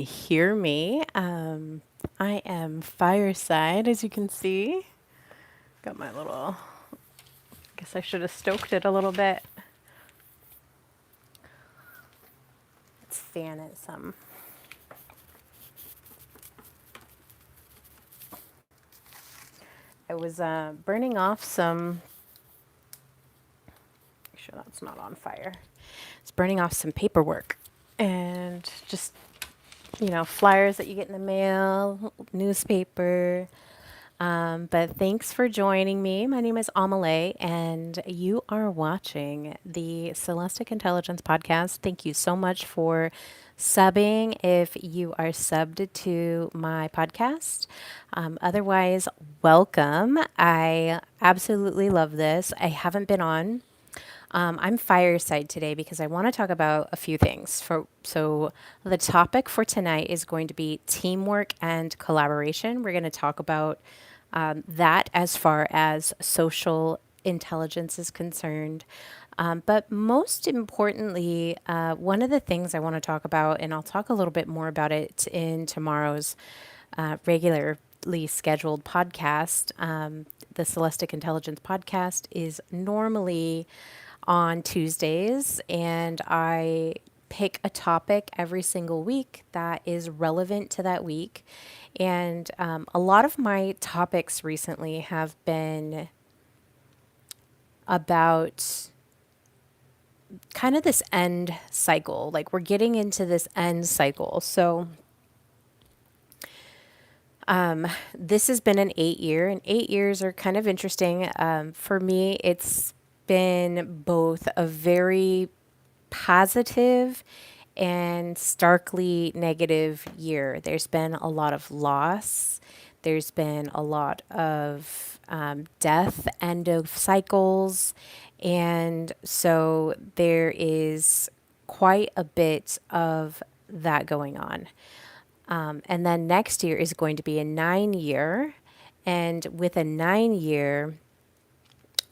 Hear me. I am fireside, as you can see. Got my little, guess I should have stoked it a little bit. Let's fan it some. I was burning off some, make sure that's not on fire. It's burning off some paperwork and just, flyers that you get in the mail, newspaper. But thanks for joining me. My name is Amelie, and you are watching the Celestic Intelligence Podcast. Thank you so much for subbing if you are subbed to my podcast. Otherwise, welcome. I absolutely love this. I haven't been on. I'm fireside today because I want to talk about a few things. So the topic for tonight is going to be teamwork and collaboration. We're going to talk about that as far as social intelligence is concerned. But most importantly, one of the things I want to talk about, and I'll talk a little bit more about it in tomorrow's regularly scheduled podcast. The Celestic Intelligence podcast is normally on Tuesdays, and I pick a topic every single week that is relevant to that week. And a lot of my topics recently have been about kind of this end cycle. Like we're getting into this end cycle. So this has been an 8 year, and 8 years are kind of interesting. For me, it's been both a very positive and starkly negative year. There's been a lot of loss. There's been a lot of death, end of cycles. And so there is quite a bit of that going on. And then next year is going to be a 9 year. And with a 9 year,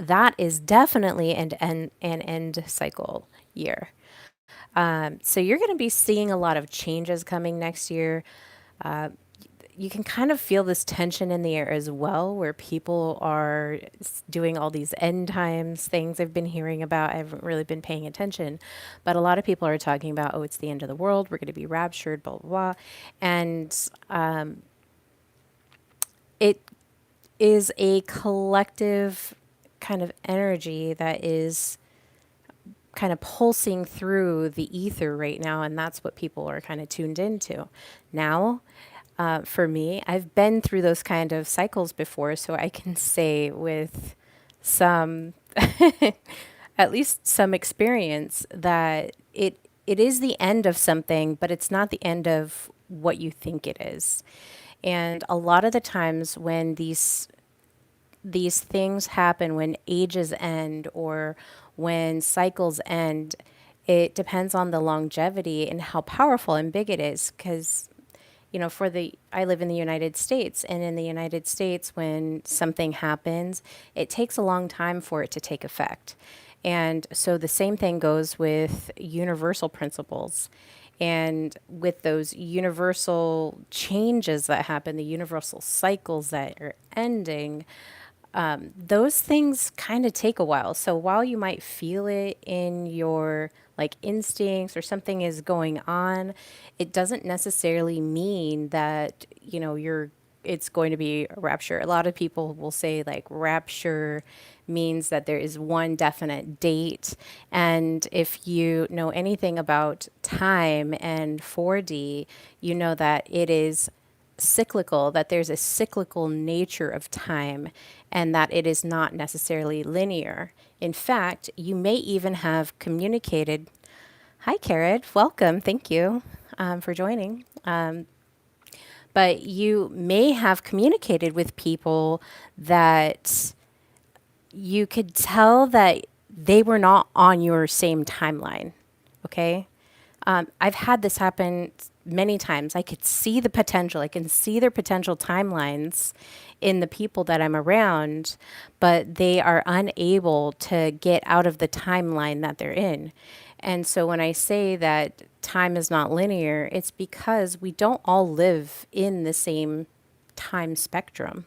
that is definitely an end cycle year. So you're going to be seeing a lot of changes coming next year. You can kind of feel this tension in the air as well, where people are doing all these end times things I've been hearing about. I haven't really been paying attention, but a lot of people are talking about, oh, it's the end of the world. We're going to be raptured, blah, blah, blah. And it is a collective kind of energy that is kind of pulsing through the ether right now, and that's what people are kind of tuned into now. For me, I've been through those kind of cycles before, so I can say with some, at least some experience, that it is the end of something, but it's not the end of what you think it is. And a lot of the times when these things happen, when ages end or when cycles end, it depends on the longevity and how powerful and big it is. Because, I live in the United States, and in the United States, when something happens, it takes a long time for it to take effect. And so the same thing goes with universal principles. And with those universal changes that happen, the universal cycles that are ending, those things kind of take a while. So while you might feel it in your like instincts or something is going on, it doesn't necessarily mean that, it's going to be a rapture. A lot of people will say like rapture means that there is one definite date. And if you know anything about time and 4D, you know that it is cyclical, that there's a cyclical nature of time and that it is not necessarily linear. In fact, you may even have communicated. Hi, Carrot. Welcome. Thank you for joining. But you may have communicated with people that you could tell that they were not on your same timeline. Okay. I've had this happen many times. I could see the potential. I can see their potential timelines in the people that I'm around, but they are unable to get out of the timeline that they're in. And so when I say that time is not linear, it's because we don't all live in the same time spectrum.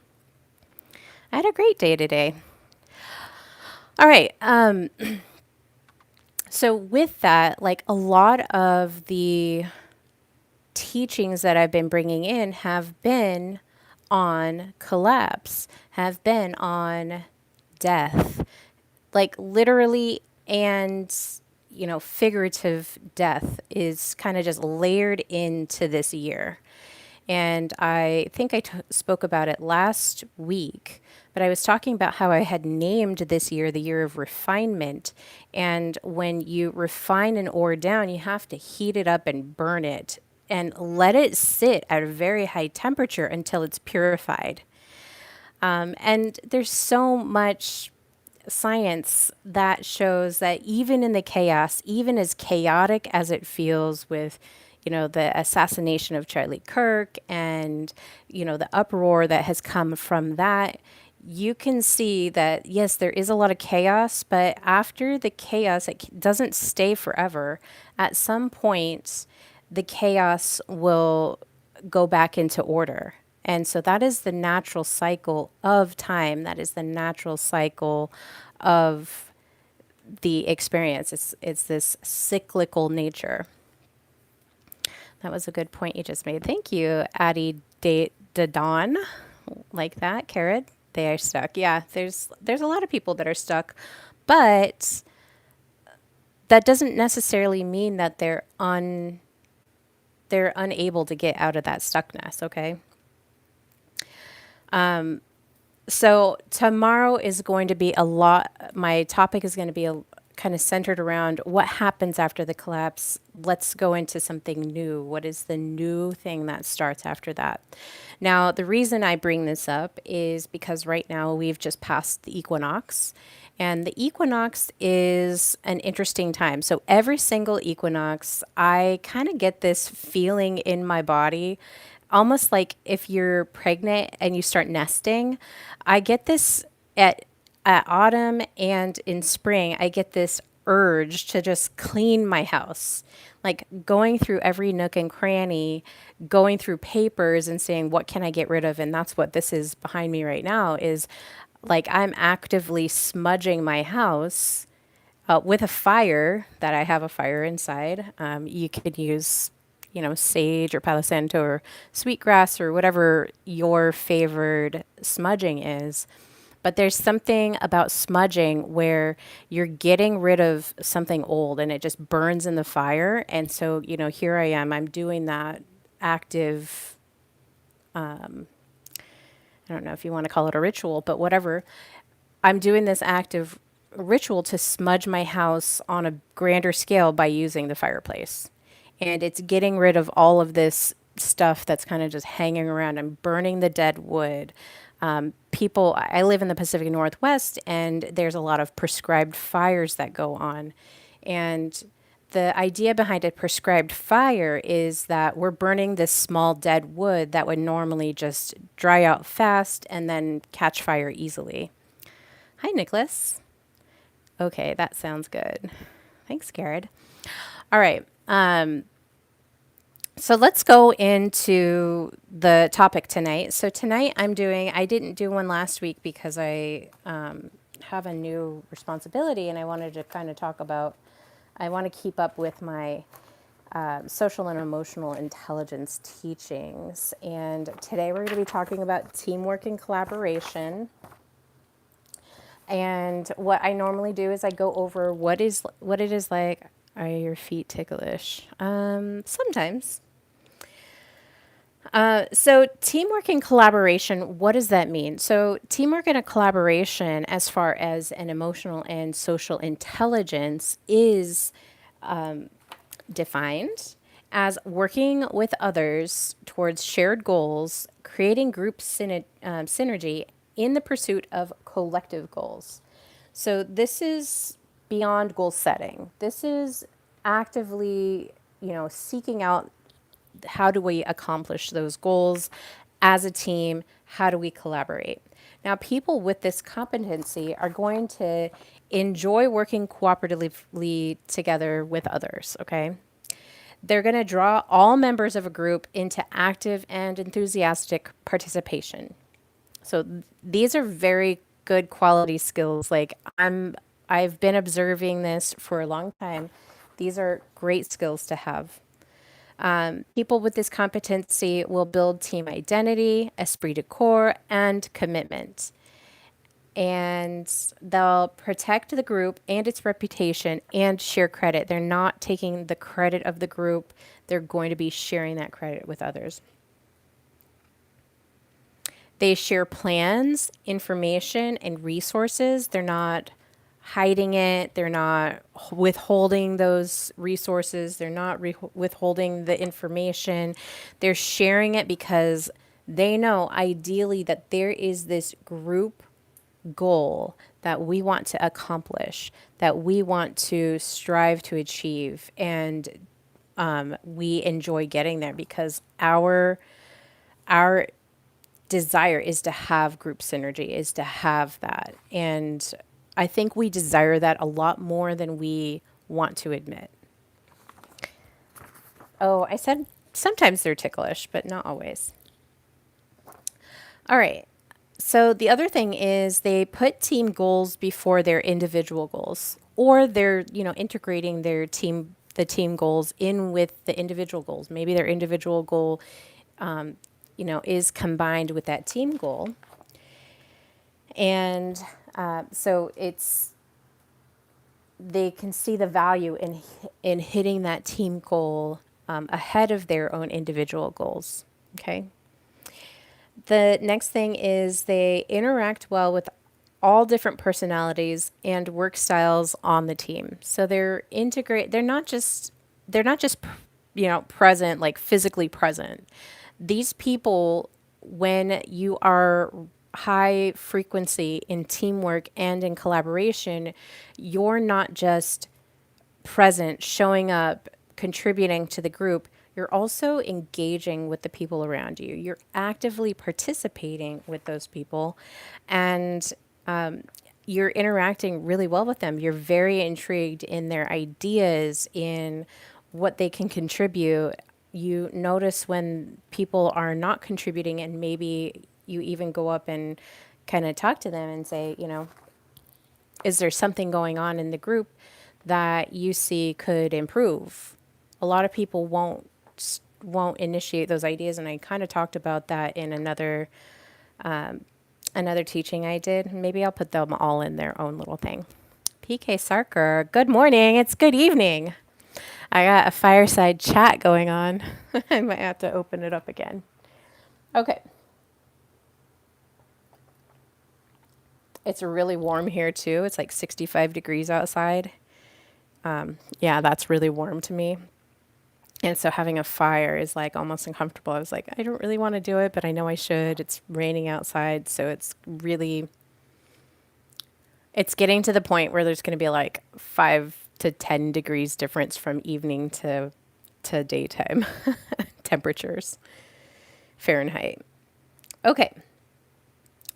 I had a great day today. All right. So, with that, like a lot of the teachings that I've been bringing in have been on collapse, have been on death, like literally and figurative death is kind of just layered into this year. And I think spoke about it last week, but I was talking about how I had named this year the year of refinement. And when you refine an ore down, you have to heat it up and burn it and let it sit at a very high temperature until it's purified. And there's so much science that shows that even in the chaos, even as chaotic as it feels with, the assassination of Charlie Kirk and, the uproar that has come from that, you can see that, yes, there is a lot of chaos, but after the chaos, it doesn't stay forever. At some point, the chaos will go back into order. And so that is the natural cycle of time. That is the natural cycle of the experience. It's this cyclical nature. That was a good point you just made. Thank you, Addie Dawn. Like that, Carrot. They are stuck. Yeah, there's a lot of people that are stuck, but that doesn't necessarily mean that they're unable to get out of that stuckness, okay? So tomorrow is going to be a lot. My topic is going to be kind of centered around what happens after the collapse. Let's go into something new. What is the new thing that starts after that? Now, the reason I bring this up is because right now we've just passed the equinox. And the equinox is an interesting time. So every single equinox, I kind of get this feeling in my body, almost like if you're pregnant and you start nesting. I get this at autumn and in spring. I get this urge to just clean my house, like going through every nook and cranny, going through papers and saying, what can I get rid of? And that's what this is behind me right now is like I'm actively smudging my house with a fire that I have a fire inside. You could use, sage or Palo Santo or sweetgrass or whatever your favored smudging is. But there's something about smudging where you're getting rid of something old and it just burns in the fire. And so, here I am. I'm doing that active, I don't know if you want to call it a ritual, but whatever. I'm doing this active ritual to smudge my house on a grander scale by using the fireplace. And it's getting rid of all of this stuff that's kind of just hanging around and burning the dead wood. I live in the Pacific Northwest, and there's a lot of prescribed fires that go on. And the idea behind a prescribed fire is that we're burning this small dead wood that would normally just dry out fast and then catch fire easily. Hi, Nicholas. Okay, that sounds good. Thanks, Garrett. All right. So let's go into the topic tonight. So tonight I didn't do one last week because I have a new responsibility and I wanted to kind of I want to keep up with my social and emotional intelligence teachings. And today we're going to be talking about teamwork and collaboration. And what I normally do is I go over what it is like. Are your feet ticklish? Sometimes. So teamwork and collaboration, what does that mean? So teamwork and a collaboration, as far as an emotional and social intelligence, is defined as working with others towards shared goals, creating group synergy in the pursuit of collective goals. So this is beyond goal setting. This is actively, seeking out how do we accomplish those goals as a team? How do we collaborate? Now, people with this competency are going to enjoy working cooperatively together with others, okay? They're going to draw all members of a group into active and enthusiastic participation. So these are very good quality skills. I've been observing this for a long time. These are great skills to have. People with this competency will build team identity, esprit de corps, and commitment. And they'll protect the group and its reputation and share credit. They're not taking the credit of the group, they're going to be sharing that credit with others. They share plans, information, and resources. They're not hiding it. They're not withholding those resources. They're not withholding the information. They're sharing it because they know ideally that there is this group goal that we want to accomplish, that we want to strive to achieve. And we enjoy getting there because our desire is to have group synergy, is to have that. And I think we desire that a lot more than we want to admit. Oh, I said sometimes they're ticklish, but not always. All right. So the other thing is they put team goals before their individual goals, or they're, integrating the team goals in with the individual goals. Maybe their individual goal, is combined with that team goal. And so they can see the value in hitting that team goal ahead of their own individual goals. Okay. The next thing is they interact well with all different personalities and work styles on the team. So they're not just present, like physically present. These people, when you are high frequency in teamwork and in collaboration, you're not just present, showing up, contributing to the group, you're also engaging with the people around you. You're actively participating with those people, and you're interacting really well with them. You're very intrigued in their ideas, in what they can contribute. You notice when people are not contributing, and maybe you even go up and kind of talk to them and say, is there something going on in the group that you see could improve? A lot of people won't initiate those ideas, and I kind of talked about that in another teaching I did. Maybe I'll put them all in their own little thing. PK Sarker, good morning. It's good evening. I got a fireside chat going on. I might have to open it up again. Okay. It's really warm here too. It's like 65 degrees outside. Yeah, that's really warm to me. And so having a fire is like almost uncomfortable. I was like, I don't really want to do it, but I know I should. It's raining outside, so it's getting to the point where there's going to be like 5 to 10 degrees difference from evening to daytime temperatures, Fahrenheit. Okay.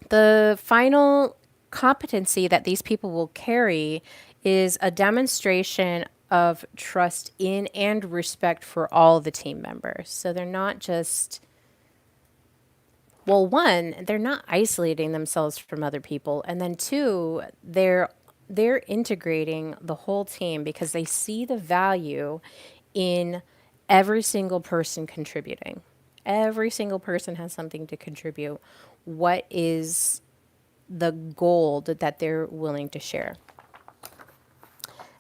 The final competency that these people will carry is a demonstration of trust in and respect for all the team members. So they're not just, well, one, they're not isolating themselves from other people, and then two, they're integrating the whole team because they see the value in every single person contributing. Every single person has something to contribute. What is the goal that they're willing to share?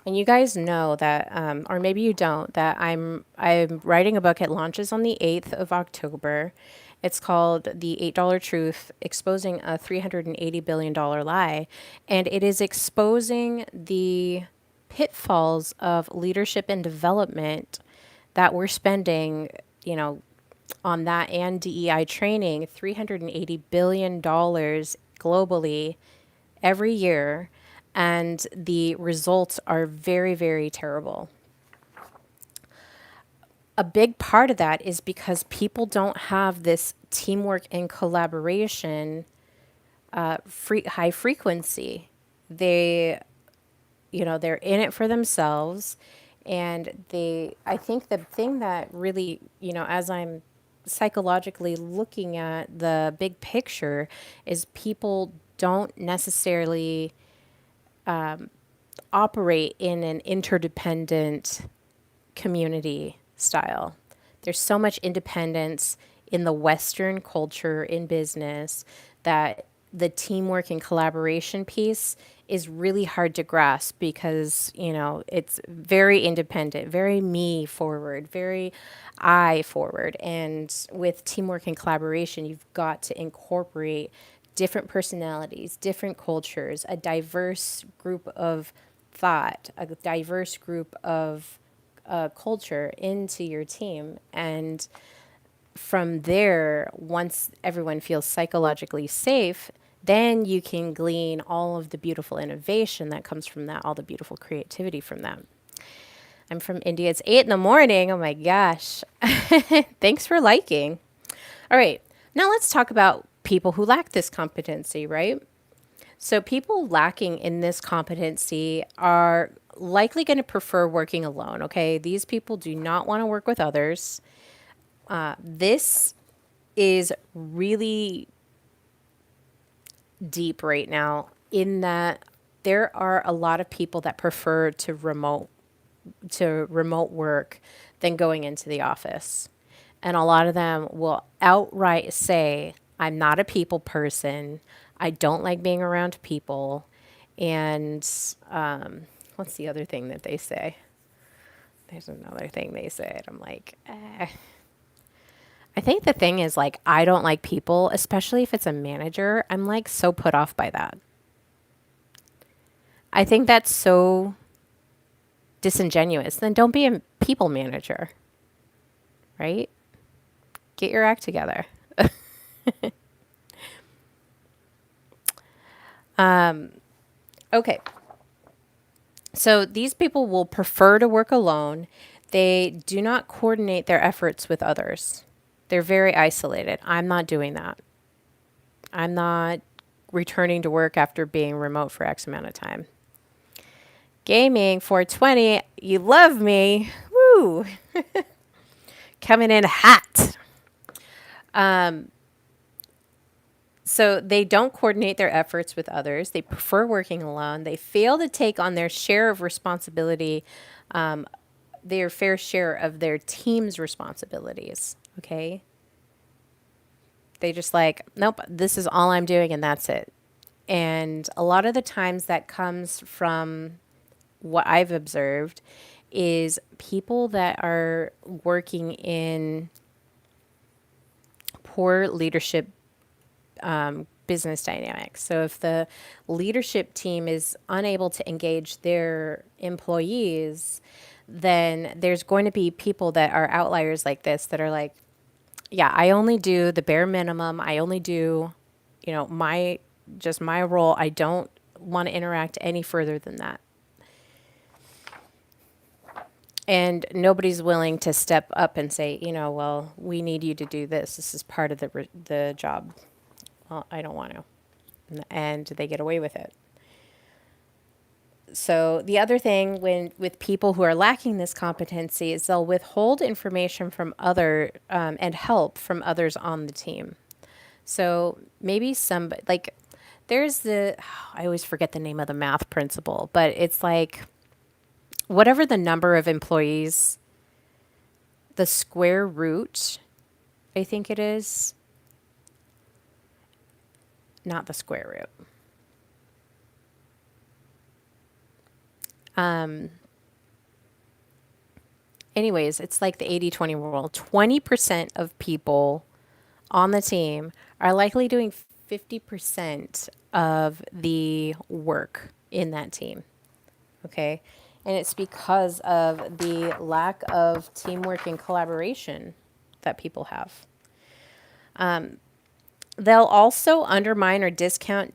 And you guys know that, or maybe you don't, that I'm writing a book. It launches on the 8th of October. It's called The $8 Truth: Exposing a $380 billion lie. And it is exposing the pitfalls of leadership and development that we're spending, on that and DEI training, $380 billion globally every year. And the results are very, very terrible. A big part of that is because people don't have this teamwork and collaboration, high frequency. They're in it for themselves. And I think the thing that really, as I'm psychologically looking at the big picture, is people don't necessarily operate in an interdependent community style. There's so much independence in the Western culture in business that the teamwork and collaboration piece is really hard to grasp because, it's very independent, very me forward, very I forward. And with teamwork and collaboration, you've got to incorporate different personalities, different cultures, a diverse group of thought, a diverse group of culture into your team. And from there, once everyone feels psychologically safe, then you can glean all of the beautiful innovation that comes from that, all the beautiful creativity from that. I'm from India. It's 8 in the morning. Oh my gosh. Thanks for liking. All right. Now let's talk about people who lack this competency, right? So, people lacking in this competency are likely going to prefer working alone, okay? These people do not want to work with others. This is really deep right now in that there are a lot of people that prefer to remote work than going into the office. And a lot of them will outright say, I'm not a people person. I don't like being around people. And what's the other thing that they say? There's another thing they say. And I'm like, eh. I think the thing is, like, I don't like people, especially if it's a manager. I'm like so put off by that. I think that's so disingenuous. Then don't be a people manager, right? Get your act together. Okay. So these people will prefer to work alone. They do not coordinate their efforts with others. They're very isolated. I'm not doing that. I'm not returning to work after being remote for X amount of time. Gaming 420, you love me. Woo! Coming in hot. So they don't coordinate their efforts with others. They prefer working alone. They fail to take on their share of responsibility, their fair share of their team's responsibilities. Okay. They just like, nope, this is all I'm doing and that's it. And a lot of the times that comes from what I've observed is people that are working in poor leadership business dynamics. So if the leadership team is unable to engage their employees, then there's going to be people that are outliers like this that are like, yeah, I only do the bare minimum. I only do, my role. I don't want to interact any further than that. And nobody's willing to step up and say, well, we need you to do this. This is part of the job. Well, I don't want to. And they get away with it. So the other thing with people who are lacking this competency is they'll withhold information from and help from others on the team. So maybe somebody like there's I always forget the name of the math principle, but it's like whatever the number of employees, the square root, I think it is, not the square root. Anyways, it's like the 80-20 rule. 20% of people on the team are likely doing 50% of the work in that team. Okay. And it's because of the lack of teamwork and collaboration that people have. They'll also undermine or discount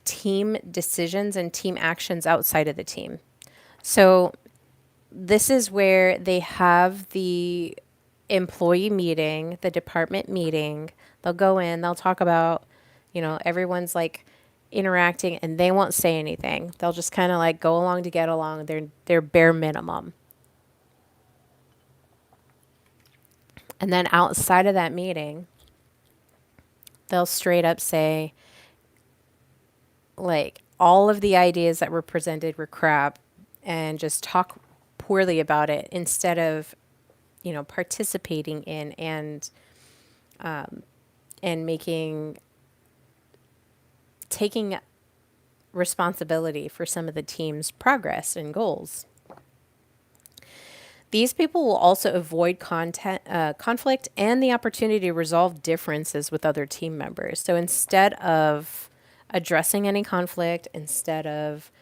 team decisions and team actions outside of the team. So this is where they have the employee meeting, the department meeting. They'll go in, they'll talk about, everyone's like interacting and they won't say anything. They'll just kind of like go along to get along. They're bare minimum. And then outside of that meeting, they'll straight up say, like, all of the ideas that were presented were crap and just talk poorly about it instead of, participating in and making, taking responsibility for some of the team's progress and goals. These people will also avoid conflict and the opportunity to resolve differences with other team members. So instead of addressing any conflict, instead of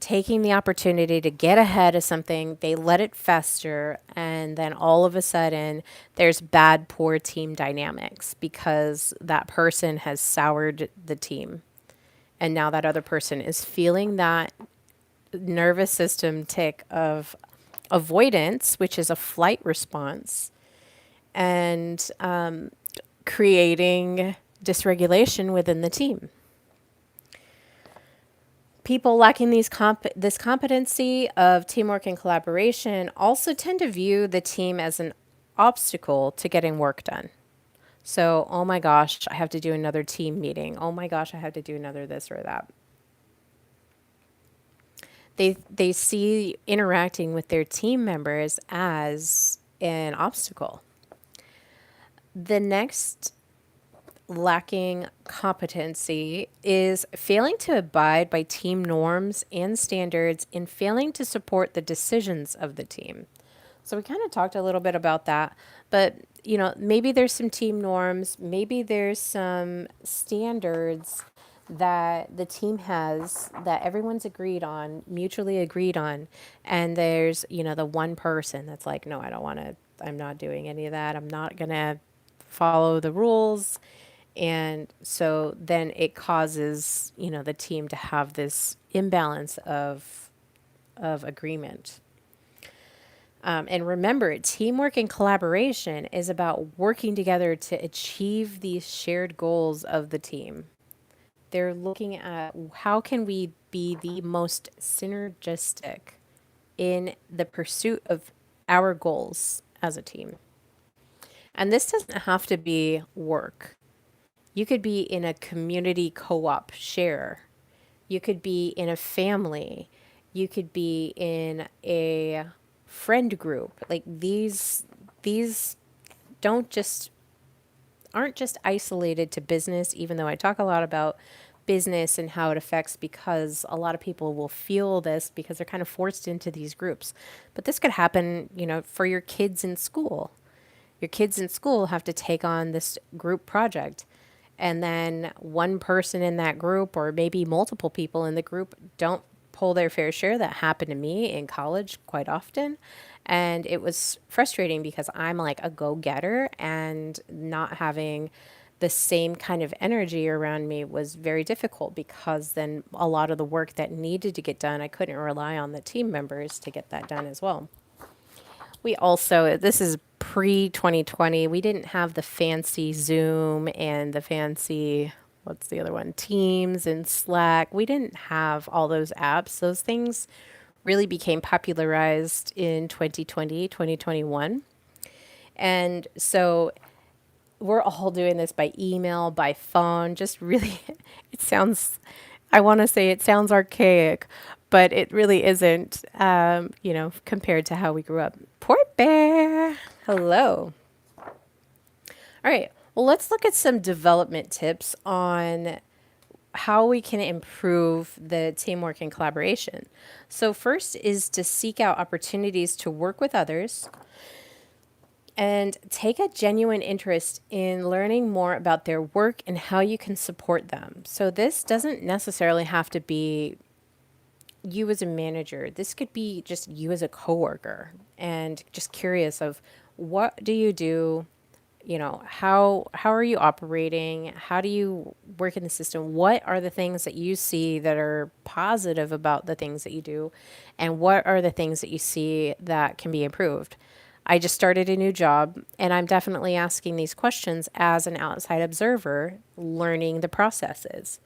taking the opportunity to get ahead of something, they let it fester. And then all of a sudden, there's bad, poor team dynamics because that person has soured the team. And now that other person is feeling that nervous system tick of avoidance, which is a flight response, and creating dysregulation within the team. People lacking this competency of teamwork and collaboration also tend to view the team as an obstacle to getting work done. So, oh my gosh, I have to do another team meeting. Oh my gosh, I have to do another this or that. They see interacting with their team members as an obstacle. The next lacking competency is failing to abide by team norms and standards and failing to support the decisions of the team. So we kind of talked a little bit about that, but maybe there's some team norms, maybe there's some standards that the team has that everyone's agreed on, mutually agreed on, and there's, the one person that's like, no, I don't want to, I'm not doing any of that. I'm not going to follow the rules. And so then it causes, the team to have this imbalance of agreement. And remember, teamwork and collaboration is about working together to achieve these shared goals of the team. They're looking at how can we be the most synergistic in the pursuit of our goals as a team. And this doesn't have to be work. You could be in a community co-op share. You could be in a family. You could be in a friend group. Like these don't just aren't just isolated to business, even though I talk a lot about business and how it affects, because a lot of people will feel this because they're kind of forced into these groups. But this could happen, for your kids in school. Your kids in school have to take on this group project. And then one person in that group, or maybe multiple people in the group, don't pull their fair share. That happened to me in college quite often. And it was frustrating because I'm like a go-getter, and not having the same kind of energy around me was very difficult, because then a lot of the work that needed to get done, I couldn't rely on the team members to get that done as well. We also, this is pre 2020, we didn't have the fancy Zoom and the fancy, what's the other one? Teams and Slack. We didn't have all those apps. Those things really became popularized in 2020, 2021. And so we're all doing this by email, by phone, just really, it sounds, I want to say it sounds archaic, but it really isn't, compared to how we grew up. Port Bear, hello. All right, well, let's look at some development tips on how we can improve the teamwork and collaboration. So, first is to seek out opportunities to work with others and take a genuine interest in learning more about their work and how you can support them. So, this doesn't necessarily have to be you as a manager. This could be just you as a coworker, and just curious of what do you do, how are you operating, how do you work in the system, what are the things that you see that are positive about the things that you do, and what are the things that you see that can be improved. I just started a new job, and I'm definitely asking these questions as an outside observer, learning the processes.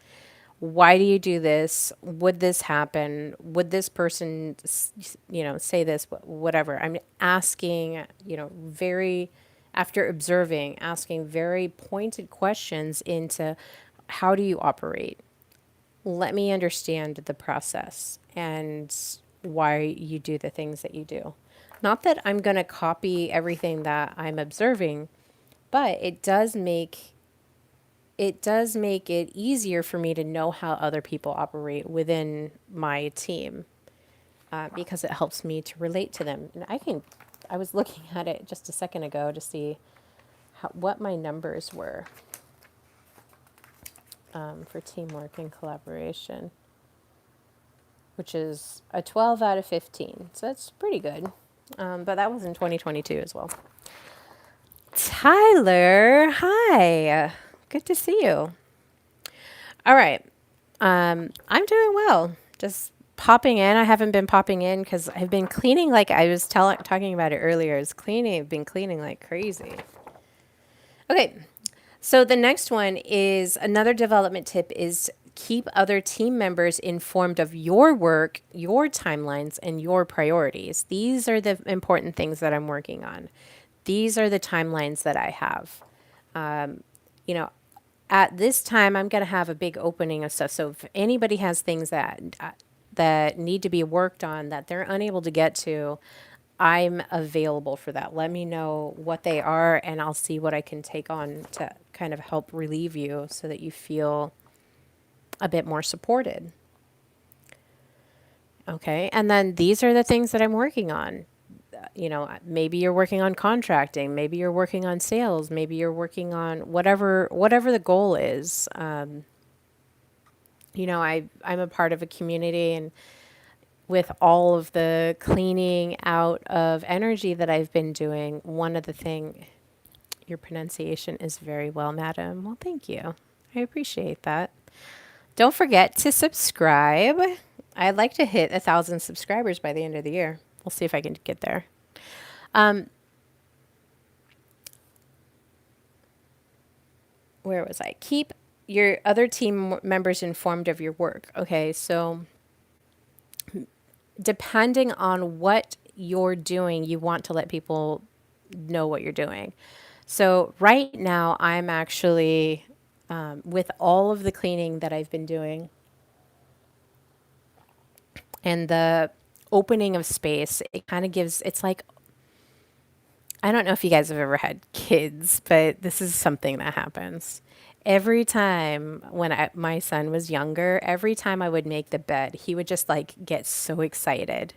Why do you do this? Would this happen? Would this person, say this, whatever? I'm asking, very after observing, asking very pointed questions into how do you operate? Let me understand the process and why you do the things that you do. Not that I'm going to copy everything that I'm observing, but it easier for me to know how other people operate within my team, because it helps me to relate to them. And I was looking at it just a second ago to see what my numbers were, for teamwork and collaboration, which is a 12 out of 15. So that's pretty good. But that was in 2022 as well. Tyler, hi. Good to see you. All right. I'm doing well. Just popping in. I haven't been popping in because I've been cleaning like I was talking about it earlier. It's cleaning. I've been cleaning like crazy. Okay. So the next one is another development tip is keep other team members informed of your work, your timelines, and your priorities. These are the important things that I'm working on. These are the timelines that I have. You know, at this time, I'm going to have a big opening of stuff. So if anybody has things that need to be worked on that they're unable to get to, I'm available for that. Let me know what they are, and I'll see what I can take on to kind of help relieve you so that you feel a bit more supported. Okay. And then these are the things that I'm working on. Maybe you're working on contracting, maybe you're working on sales, maybe you're working on whatever the goal is. I'm a part of a community, and with all of the cleaning out of energy that I've been doing, one of the thing, your pronunciation is very well, madam. Well, thank you. I appreciate that. Don't forget to subscribe. I'd like to hit 1,000 subscribers by the end of the year. We'll see if I can get there. Where was I? Keep your other team members informed of your work. Okay, so depending on what you're doing, you want to let people know what you're doing. So right now, I'm actually, with all of the cleaning that I've been doing and the opening of space, it kind of gives, it's like, I don't know if you guys have ever had kids, but this is something that happens. Every time when my son was younger, every time I would make the bed, he would just like get so excited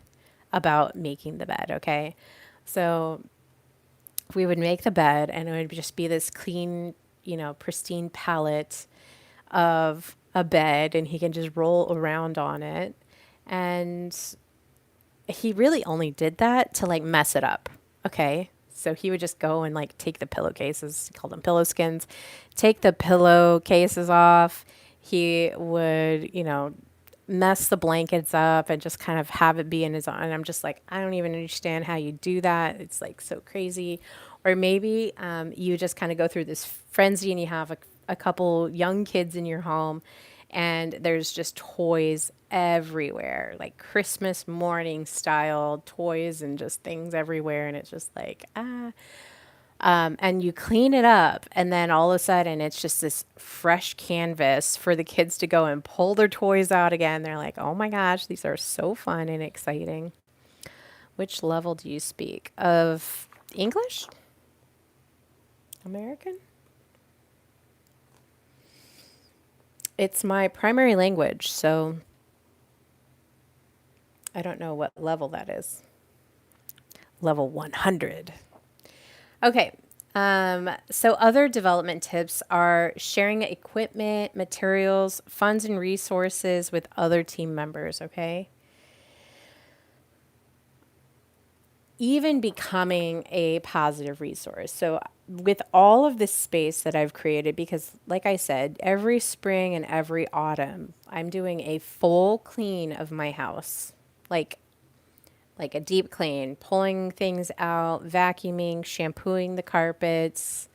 about making the bed. Okay. So we would make the bed, and it would just be this clean, pristine palette of a bed, and he can just roll around on it. And he really only did that to like mess it up. Okay. So he would just go and like take the pillowcases, he called them pillow skins, take the pillowcases off. He would, mess the blankets up and just kind of have it be in his own. And I'm just like, I don't even understand how you do that. It's like so crazy. Or maybe you just kind of go through this frenzy and you have a couple young kids in your home, and there's just toys everywhere, like Christmas morning style toys and just things everywhere. And it's just like, and you clean it up, and then all of a sudden it's just this fresh canvas for the kids to go and pull their toys out again. They're like, oh my gosh, these are so fun and exciting. Which level do you speak of English? American? It's my primary language, so I don't know what level that is. Level 100. Okay. So other development tips are sharing equipment, materials, funds, and resources with other team members. Okay. Even becoming a positive resource. So with all of this space that I've created, because like I said, every spring and every autumn, I'm doing a full clean of my house. Like a deep clean, pulling things out, vacuuming, shampooing the carpets,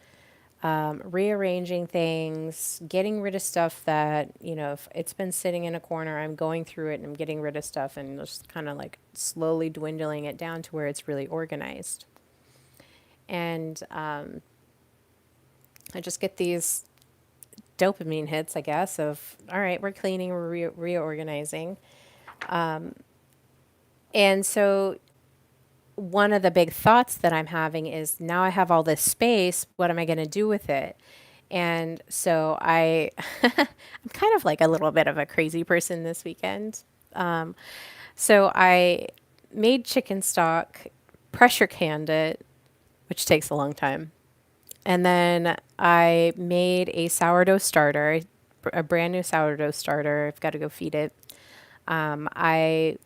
rearranging things, getting rid of stuff that, if it's been sitting in a corner, I'm going through it and I'm getting rid of stuff and just kind of like slowly dwindling it down to where it's really organized. And I just get these dopamine hits, I guess, of, all right, we're cleaning, we're reorganizing. And so one of the big thoughts that I'm having is now I have all this space. What am I going to do with it? And so I'm kind of like a little bit of a crazy person this weekend. So I made chicken stock, pressure canned it, which takes a long time. And then I made a sourdough starter, a brand new sourdough starter. I've got to go feed it. I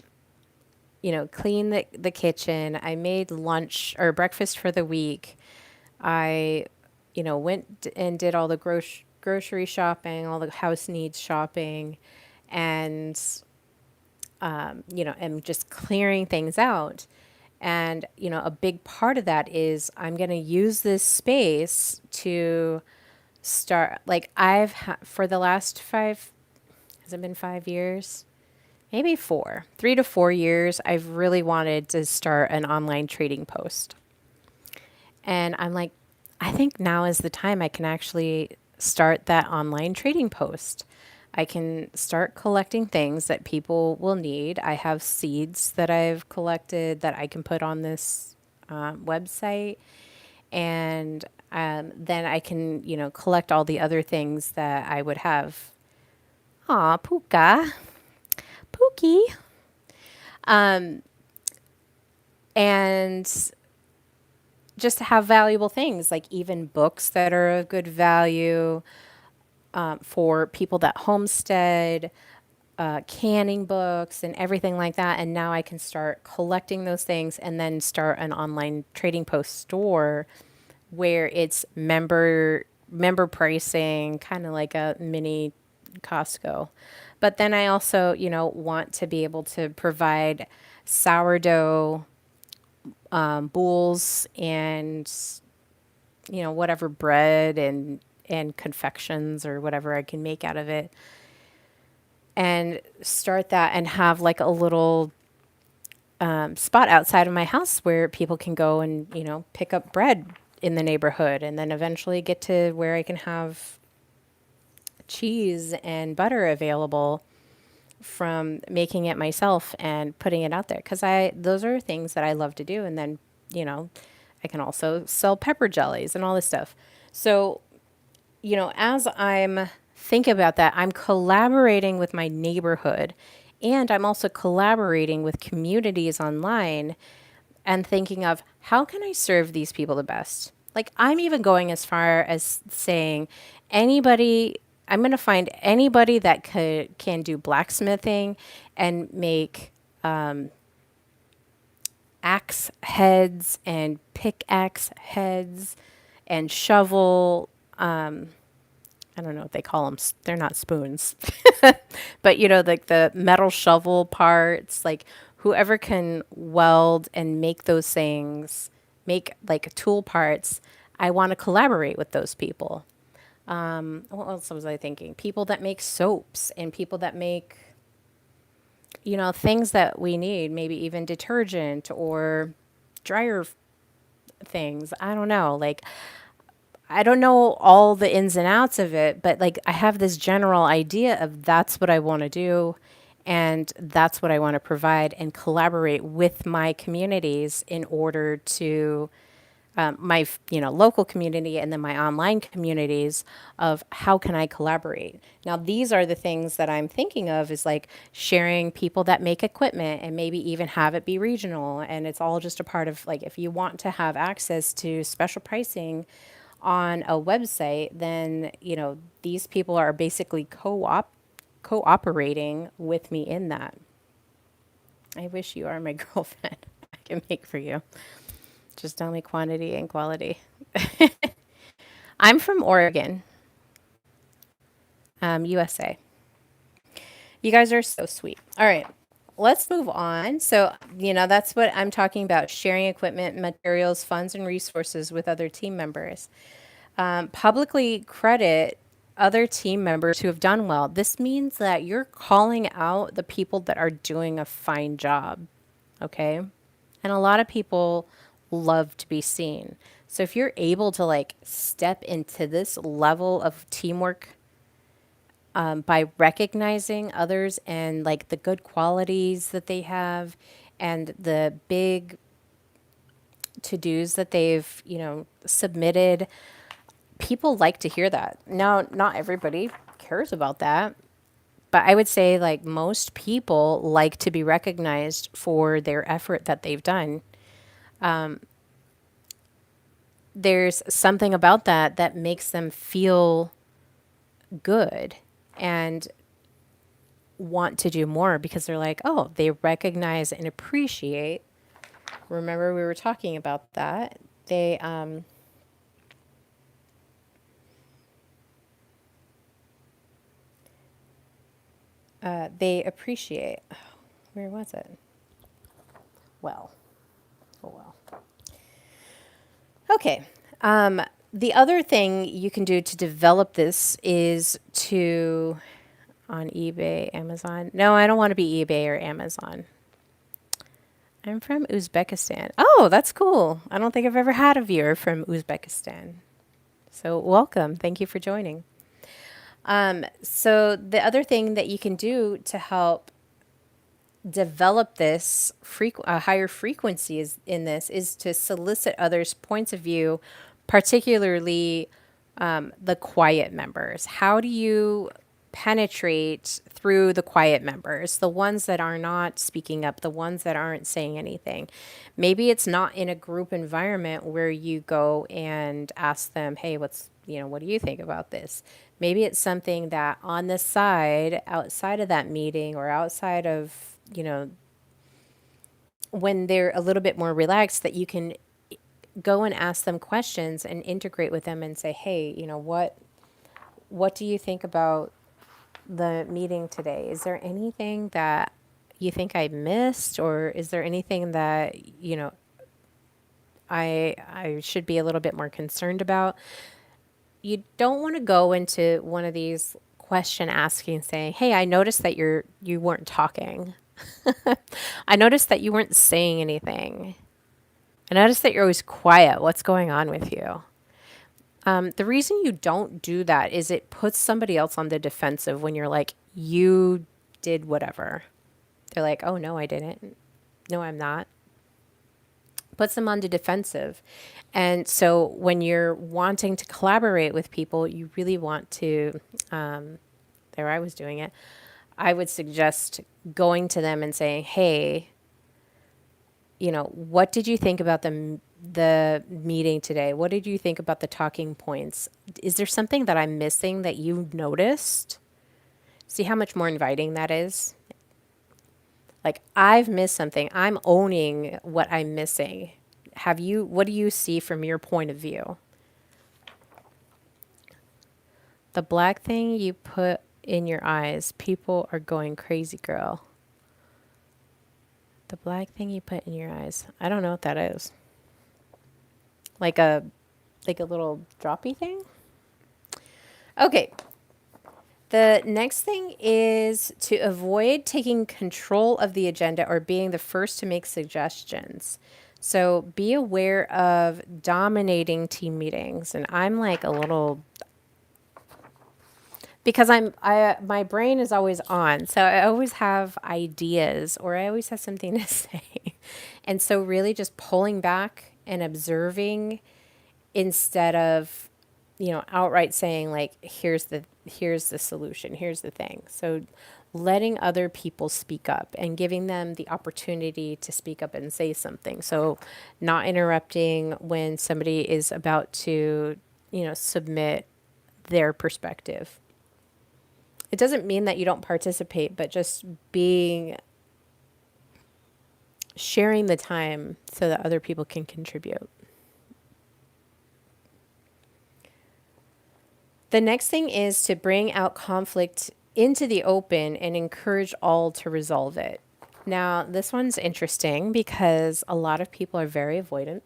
cleaned the kitchen. I made lunch or breakfast for the week. I, went and did all the grocery shopping, all the house needs shopping, and, am just clearing things out. And, a big part of that is I'm going to use this space to start, like, for the last has it been 5 years? Maybe 3 to 4 years, I've really wanted to start an online trading post. And I'm like, I think now is the time I can actually start that online trading post. I can start collecting things that people will need. I have seeds that I've collected that I can put on this website. And then I can, collect all the other things that I would have. Aw, Puka, Pookie. And just to have valuable things like even books that are of good value for people that homestead, canning books, and everything like that. And now I can start collecting those things and then start an online trading post store where it's member pricing, kind of like a mini Costco. But then I also, want to be able to provide sourdough bowls and whatever bread and confections or whatever I can make out of it, and start that and have like a little spot outside of my house where people can go and pick up bread in the neighborhood, and then eventually get to where I can have cheese and butter available from making it myself and putting it out there, because I those are things that I love to do. And then I can also sell pepper jellies and all this stuff. So as I'm thinking about that, I'm collaborating with my neighborhood, and I'm also collaborating with communities online and thinking of how can I serve these people the best. Like, I'm even going as far as saying anybody, I'm going to find anybody that can do blacksmithing and make axe heads and pickaxe heads and shovel. I don't know what they call them. They're not spoons, but like the metal shovel parts, like whoever can weld and make those things, make like tool parts. I want to collaborate with those people. What else was I thinking? People that make soaps and people that make, things that we need, maybe even detergent or dryer things. I don't know. Like, I don't know all the ins and outs of it, but like I have this general idea of that's what I want to do, and that's what I want to provide and collaborate with my communities in order to local community, and then my online communities of how can I collaborate. Now, these are the things that I'm thinking of, is like sharing people that make equipment and maybe even have it be regional. And it's all just a part of, like, if you want to have access to special pricing on a website, then, these people are basically cooperating with me in that. I wish you are my girlfriend. I can make for you. Just tell me quantity and quality. I'm from Oregon, USA. You guys are so sweet. All right, let's move on. So, that's what I'm talking about, sharing equipment, materials, funds, and resources with other team members. Publicly credit other team members who have done well. This means that you're calling out the people that are doing a fine job, okay? And a lot of people love to be seen. So if you're able to like step into this level of teamwork by recognizing others and like the good qualities that they have and the big to-dos that they've, submitted, people like to hear that. Now, not everybody cares about that, but I would say like most people like to be recognized for their effort that they've done. There's something about that that makes them feel good and want to do more because they're like, oh, they recognize and appreciate. Remember, we were talking about that. They appreciate. Where was it? Well, oh well. Okay. The other thing you can do to develop this is to on eBay, Amazon. No, I don't want to be eBay or Amazon. I'm from Uzbekistan. Oh, that's cool. I don't think I've ever had a viewer from Uzbekistan. So, welcome. Thank you for joining. So, the other thing that you can do to help develop this higher frequency is in this is to solicit others' points of view, particularly the quiet members. How do you penetrate through the quiet members, the ones that are not speaking up, the ones that aren't saying anything? Maybe it's not in a group environment where you go and ask them, hey, what do you think about this? Maybe it's something that on the side, outside of that meeting or outside of, when they're a little bit more relaxed, that you can go and ask them questions and integrate with them and say, hey, what do you think about the meeting today? Is there anything that you think I missed, or is there anything that I should be a little bit more concerned about? You don't want to go into one of these question asking saying, hey, I noticed that you weren't talking. I noticed that you weren't saying anything. I noticed that you're always quiet. What's going on with you? The reason you don't do that is it puts somebody else on the defensive when you're like, you did whatever. They're like, oh, no, I didn't. No, I'm not. Puts them on the defensive. And so when you're wanting to collaborate with people, you really want to, there I was doing it. I would suggest going to them and saying, hey, what did you think about the meeting today? What did you think about the talking points? Is there something that I'm missing that you noticed? See how much more inviting that is? Like, I've missed something. I'm owning what I'm missing. What do you see from your point of view? The black thing you put in your eyes, people are going crazy, girl. The black thing you put in your eyes. I don't know what that is. Like a little droppy thing? Okay. The next thing is to avoid taking control of the agenda or being the first to make suggestions. So be aware of dominating team meetings. And I'm like a little, because my brain is always on. So I always have ideas or I always have something to say. And so really just pulling back and observing instead of, outright saying like, here's the solution, here's the thing. So letting other people speak up and giving them the opportunity to speak up and say something. So not interrupting when somebody is about to, submit their perspective. It doesn't mean that you don't participate, but just sharing the time so that other people can contribute. The next thing is to bring out conflict into the open and encourage all to resolve it. Now, this one's interesting because a lot of people are very avoidant.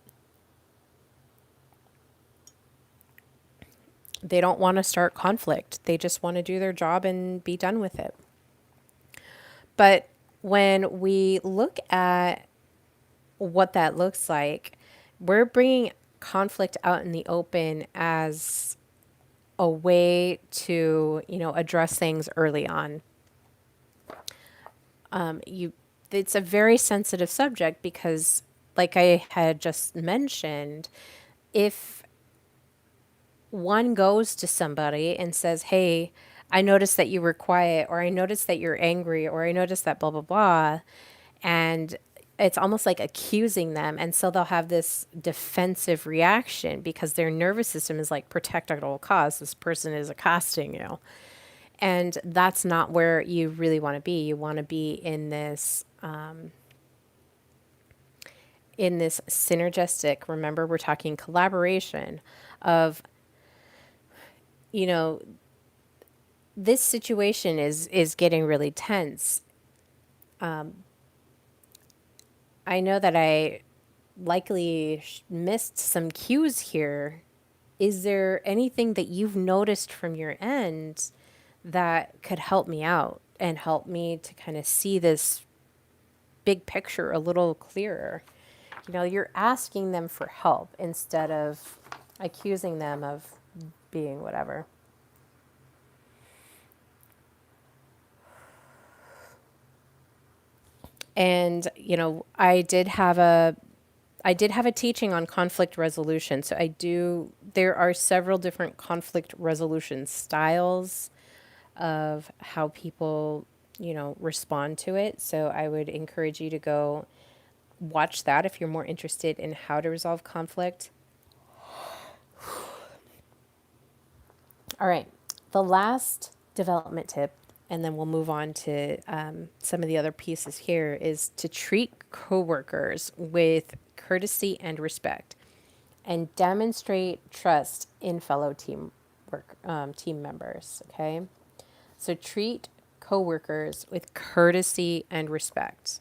They don't want to start conflict. They just want to do their job and be done with it. But when we look at what that looks like, we're bringing conflict out in the open as a way to, address things early on. You It's a very sensitive subject because, like I had just mentioned, if one goes to somebody and says, "Hey, I noticed that you were quiet," or "I noticed that you're angry," or "I noticed that blah blah blah," and it's almost like accusing them, and so they'll have this defensive reaction because their nervous system is like, protect at all costs, this person is accosting you. And that's not where you really want to be. You want to be in this synergistic, remember we're talking collaboration of, you know this situation is getting really tense. I know that I likely missed some cues here. Is there anything that you've noticed from your end that could help me out and help me to kind of see this big picture a little clearer? You're asking them for help instead of accusing them of being whatever. And, I did have a teaching on conflict resolution. So there are several different conflict resolution styles of how people, respond to it. So I would encourage you to go watch that if you're more interested in how to resolve conflict. All right. The last development tip, and then we'll move on to some of the other pieces here, is to treat coworkers with courtesy and respect, and demonstrate trust in fellow team members. Okay, so treat coworkers with courtesy and respect.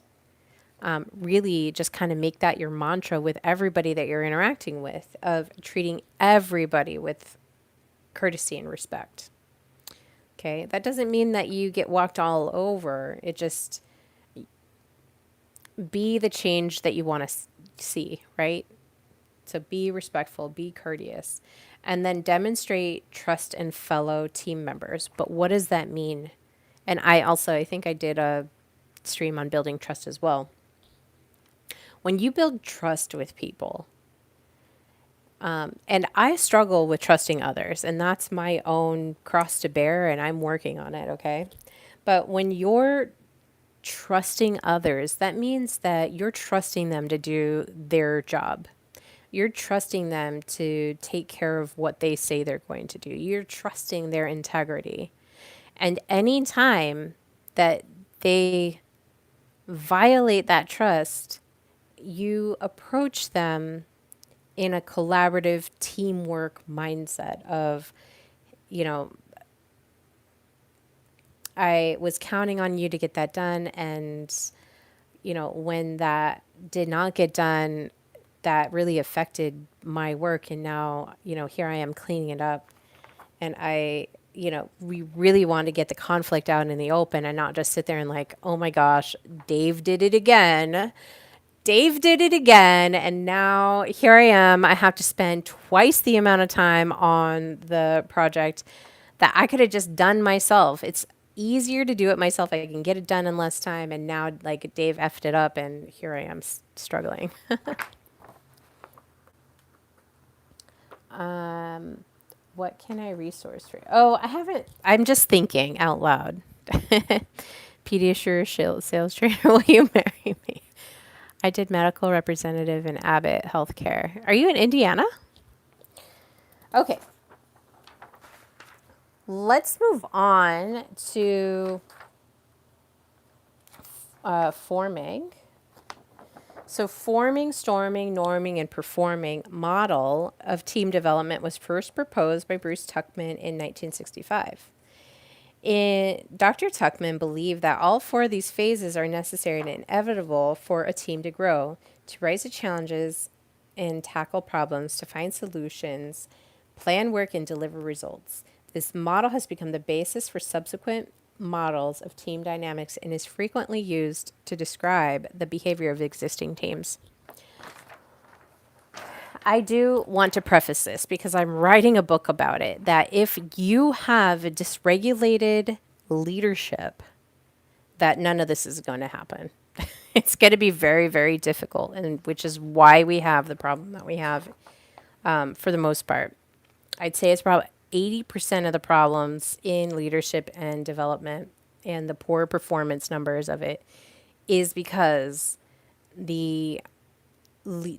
Really, just kind of make that your mantra with everybody that you're interacting with, of treating everybody with courtesy and respect. Okay, that doesn't mean that you get walked all over. It just be the change that you want to see, right? So be respectful, be courteous, and then demonstrate trust in fellow team members. But what does that mean? And I think I did a stream on building trust as well. When you build trust with people, and I struggle with trusting others, and that's my own cross to bear, and I'm working on it, okay? But when you're trusting others, that means that you're trusting them to do their job. You're trusting them to take care of what they say they're going to do. You're trusting their integrity. And any time that they violate that trust, you approach them in a collaborative teamwork mindset of, you know, I was counting on you to get that done. And, when that did not get done, that really affected my work. And now, here I am cleaning it up. And we really want to get the conflict out in the open and not just sit there and like, oh my gosh, Dave did it again. Dave did it again. And now here I am. I have to spend twice the amount of time on the project that I could have just done myself. It's easier to do it myself. I can get it done in less time. And now, like, Dave effed it up, and here I am struggling. What can I resource for you? Oh, I haven't. I'm just thinking out loud. Pediasure sales trainer, will you marry me? I did medical representative in Abbott Healthcare. Are you in Indiana? Okay. Let's move on to forming. So forming, storming, norming, and performing model of team development was first proposed by Bruce Tuckman in 1965. Dr. Tuckman believed that all four of these phases are necessary and inevitable for a team to grow, to rise to challenges and tackle problems, to find solutions, plan work, and deliver results. This model has become the basis for subsequent models of team dynamics and is frequently used to describe the behavior of existing teams. I do want to preface this because I'm writing a book about it, that if you have a dysregulated leadership, that none of this is going to happen. It's going to be very, very difficult, and which is why we have the problem that we have, for the most part. I'd say it's probably 80% of the problems in leadership and development and the poor performance numbers of it is because the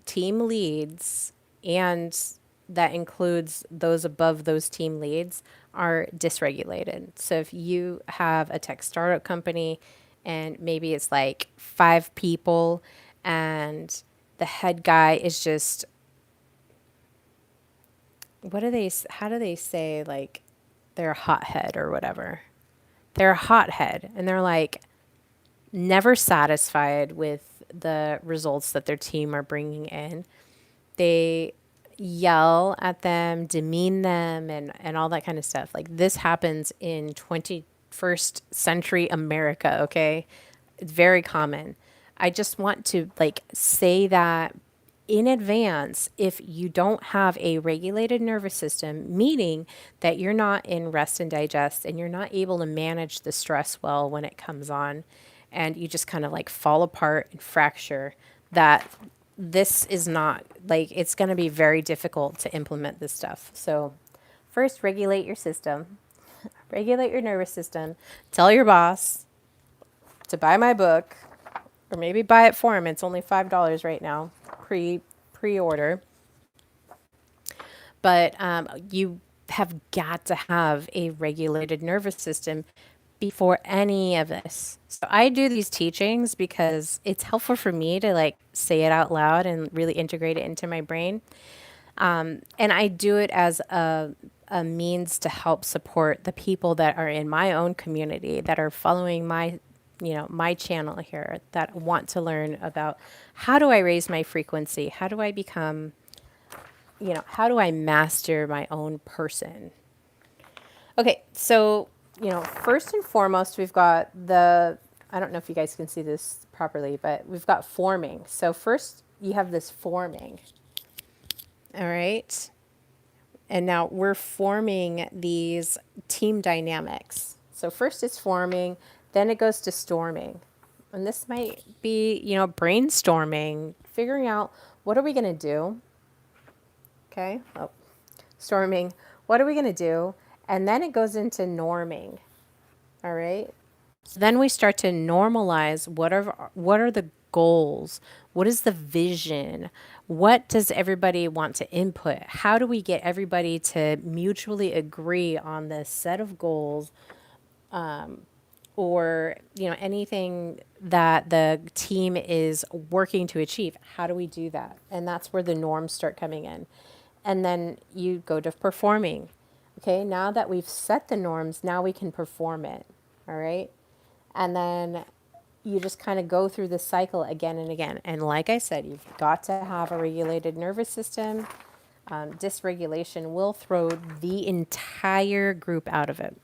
team leads, and that includes those above those team leads, are dysregulated. So if you have a tech startup company and maybe it's like 5 people and the head guy is just, how do they say, like, they're a hothead or whatever. They're a hothead and they're like never satisfied with the results that their team are bringing in. They yell at them, demean them, and all that kind of stuff. Like, this happens in 21st century America, okay? It's very common. I just want to like say that in advance, if you don't have a regulated nervous system, meaning that you're not in rest and digest and you're not able to manage the stress well when it comes on, and you just kind of like fall apart and fracture, that this is not like, it's going to be very difficult to implement this stuff. So, first, regulate your system, regulate your nervous system, tell your boss to buy my book, or maybe buy it for him. It's only $5 right now, pre order. But you have got to have a regulated nervous system before any of this. So I do these teachings because it's helpful for me to like say it out loud and really integrate it into my brain. And I do it as a means to help support the people that are in my own community that are following my, my channel here, that want to learn about how do I raise my frequency? How do I become, how do I master my own person? Okay, so, first and foremost, we've got I don't know if you guys can see this properly, but we've got forming. So first you have this forming. All right. And now we're forming these team dynamics. So first it's forming, then it goes to storming. And this might be, brainstorming, figuring out what are we going to do? Okay. Oh, storming. What are we going to do? And then it goes into norming. All right. So then we start to normalize what are the goals? What is the vision? What does everybody want to input? How do we get everybody to mutually agree on this set of goals, or anything that the team is working to achieve? How do we do that? And that's where the norms start coming in. And then you go to performing. Okay, now that we've set the norms, now we can perform it. All right. And then you just kind of go through this cycle again and again. And like I said, you've got to have a regulated nervous system. Dysregulation will throw the entire group out of it.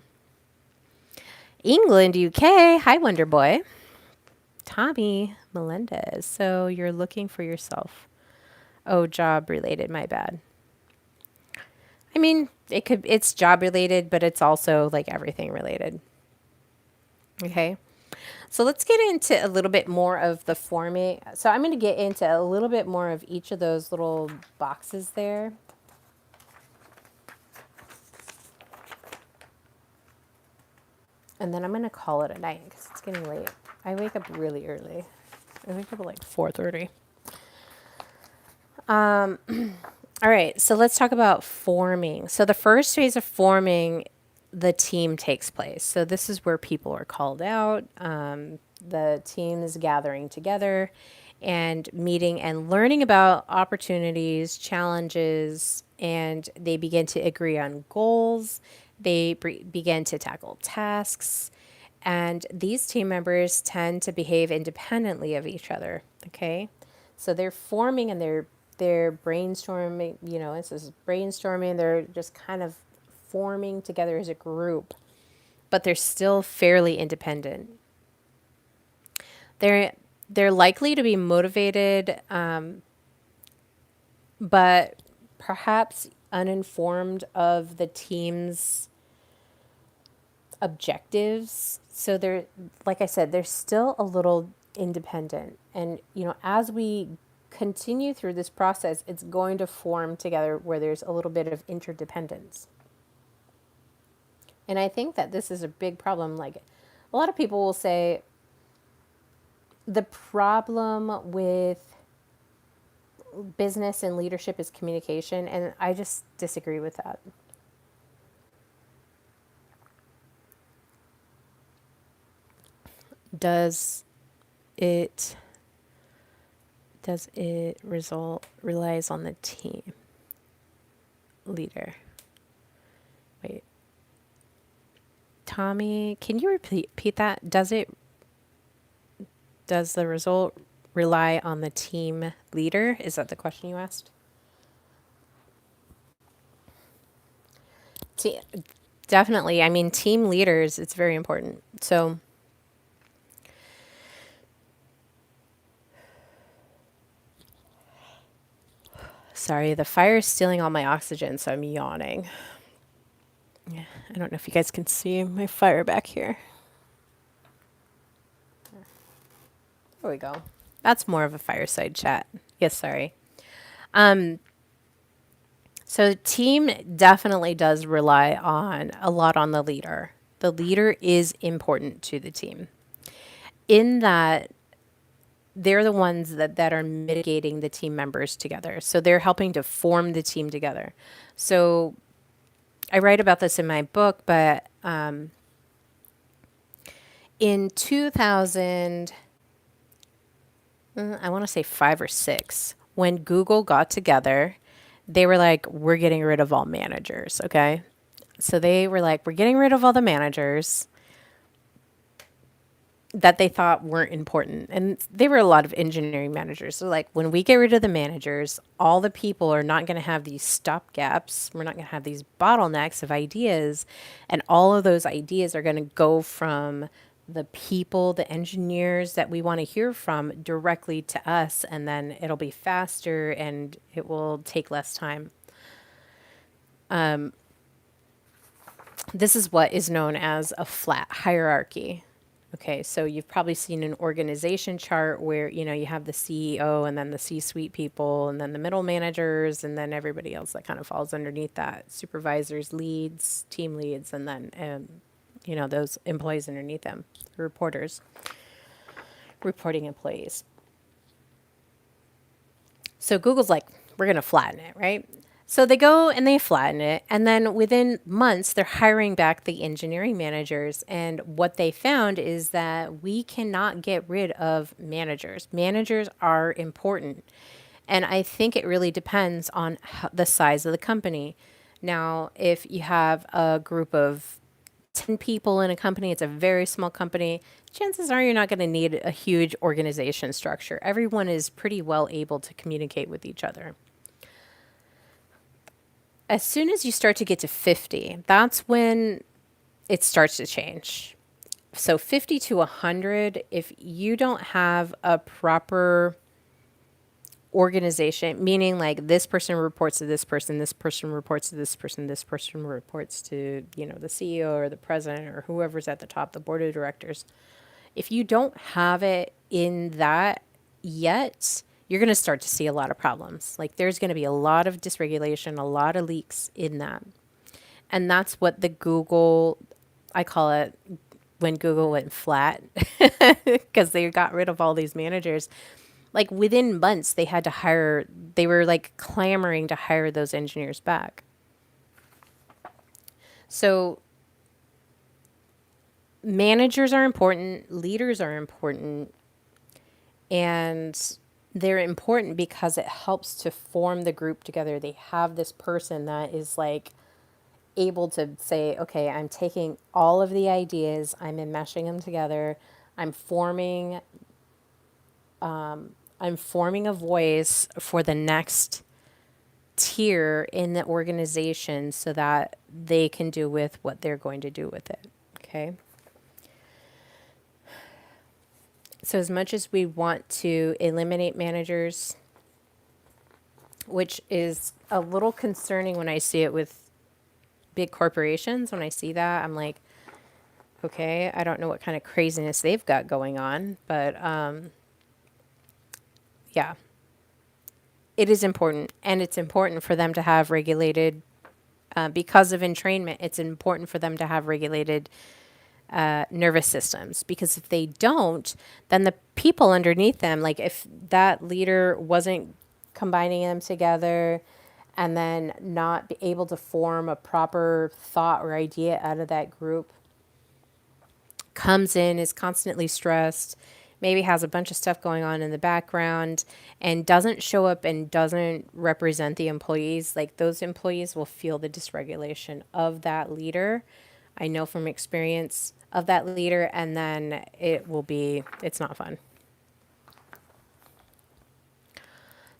England, UK. Hi, Wonder Boy. Tommy Melendez. So you're looking for yourself. Oh, job related. My bad. I mean, it's job related, but it's also like everything related. Okay. So let's get into a little bit more of the forming. So I'm going to get into a little bit more of each of those little boxes there. And then I'm going to call it a night because it's getting late. I wake up really early. I wake up at like 4:30. All right, so let's talk about forming. So the first phase of forming, the team takes place. So this is where people are called out. The team is gathering together and meeting and learning about opportunities, challenges, and they begin to agree on goals. They begin to tackle tasks. And these team members tend to behave independently of each other. Okay. So they're forming and they're brainstorming, this is brainstorming. They're just kind of forming together as a group, but they're still fairly independent. They're likely to be motivated but perhaps uninformed of the team's objectives. So they're, like I said, they're still a little independent. And, as we continue through this process, it's going to form together where there's a little bit of interdependence. And I think that this is a big problem. Like a lot of people will say the problem with business and leadership is communication. And I just disagree with that. Does it relies on the team leader? Wait, Tommy, can you repeat that? Does the result rely on the team leader? Is that the question you asked? Te- Definitely. I mean, team leaders, it's very important. So, sorry, the fire is stealing all my oxygen, so I'm yawning. Yeah, I don't know if you guys can see my fire back here. There we go. That's more of a fireside chat. Yes, sorry. Um, so team definitely does rely on a lot on the leader. The leader is important to the team. In that they're the ones that are mitigating the team members together. So they're helping to form the team together. So I write about this in my book, but in 2000, I want to say 5 or 6, when Google got together, they were like, we're getting rid of all managers. Okay. So they were like, we're getting rid of all the managers that they thought weren't important. And they were a lot of engineering managers. So, like, when we get rid of the managers, all the people are not going to have these stop gaps. We're not going to have these bottlenecks of ideas. And all of those ideas are going to go from the people, the engineers that we want to hear from directly to us. And then it'll be faster and it will take less time. This is what is known as a flat hierarchy. Okay, so you've probably seen an organization chart where, you have the CEO and then the C-suite people and then the middle managers and then everybody else that kind of falls underneath that. Supervisors, leads, team leads, and then, those employees underneath them, reporters, reporting employees. So Google's like, we're going to flatten it, right? So they go and they flatten it. And then within months, they're hiring back the engineering managers. And what they found is that we cannot get rid of managers. Managers are important. And I think it really depends on the size of the company. Now, if you have a group of 10 people in a company, it's a very small company, chances are you're not going to need a huge organization structure. Everyone is pretty well able to communicate with each other. As soon as you start to get to 50, that's when it starts to change. So 50 to 100, if you don't have a proper organization, meaning like this person reports to this person reports to this person reports to, the CEO or the president or whoever's at the top, the board of directors. If you don't have it in that yet, you're going to start to see a lot of problems. Like there's going to be a lot of dysregulation, a lot of leaks in that. And that's what the Google, I call it when Google went flat because they got rid of all these managers. Like within months, they were like clamoring to hire those engineers back. So managers are important, leaders are important, and they're important because it helps to form the group together. They have this person that is like able to say, okay, I'm taking all of the ideas, I'm enmeshing them together, I'm forming I'm forming a voice for the next tier in the organization so that they can do with what they're going to do with it. Okay. So as much as we want to eliminate managers, which is a little concerning when I see it with big corporations. When I see that, I'm like, okay, I don't know what kind of craziness they've got going on, but yeah, it is important, and it's important for them to have regulated, because of entrainment. It's important for them to have regulated nervous systems, because if they don't, then the people underneath them, like if that leader wasn't combining them together and then not be able to form a proper thought or idea out of that group, comes in, is constantly stressed, maybe has a bunch of stuff going on in the background, and doesn't show up and doesn't represent the employees, like those employees will feel the dysregulation of that leader. I know from experience of that leader, and then it's not fun.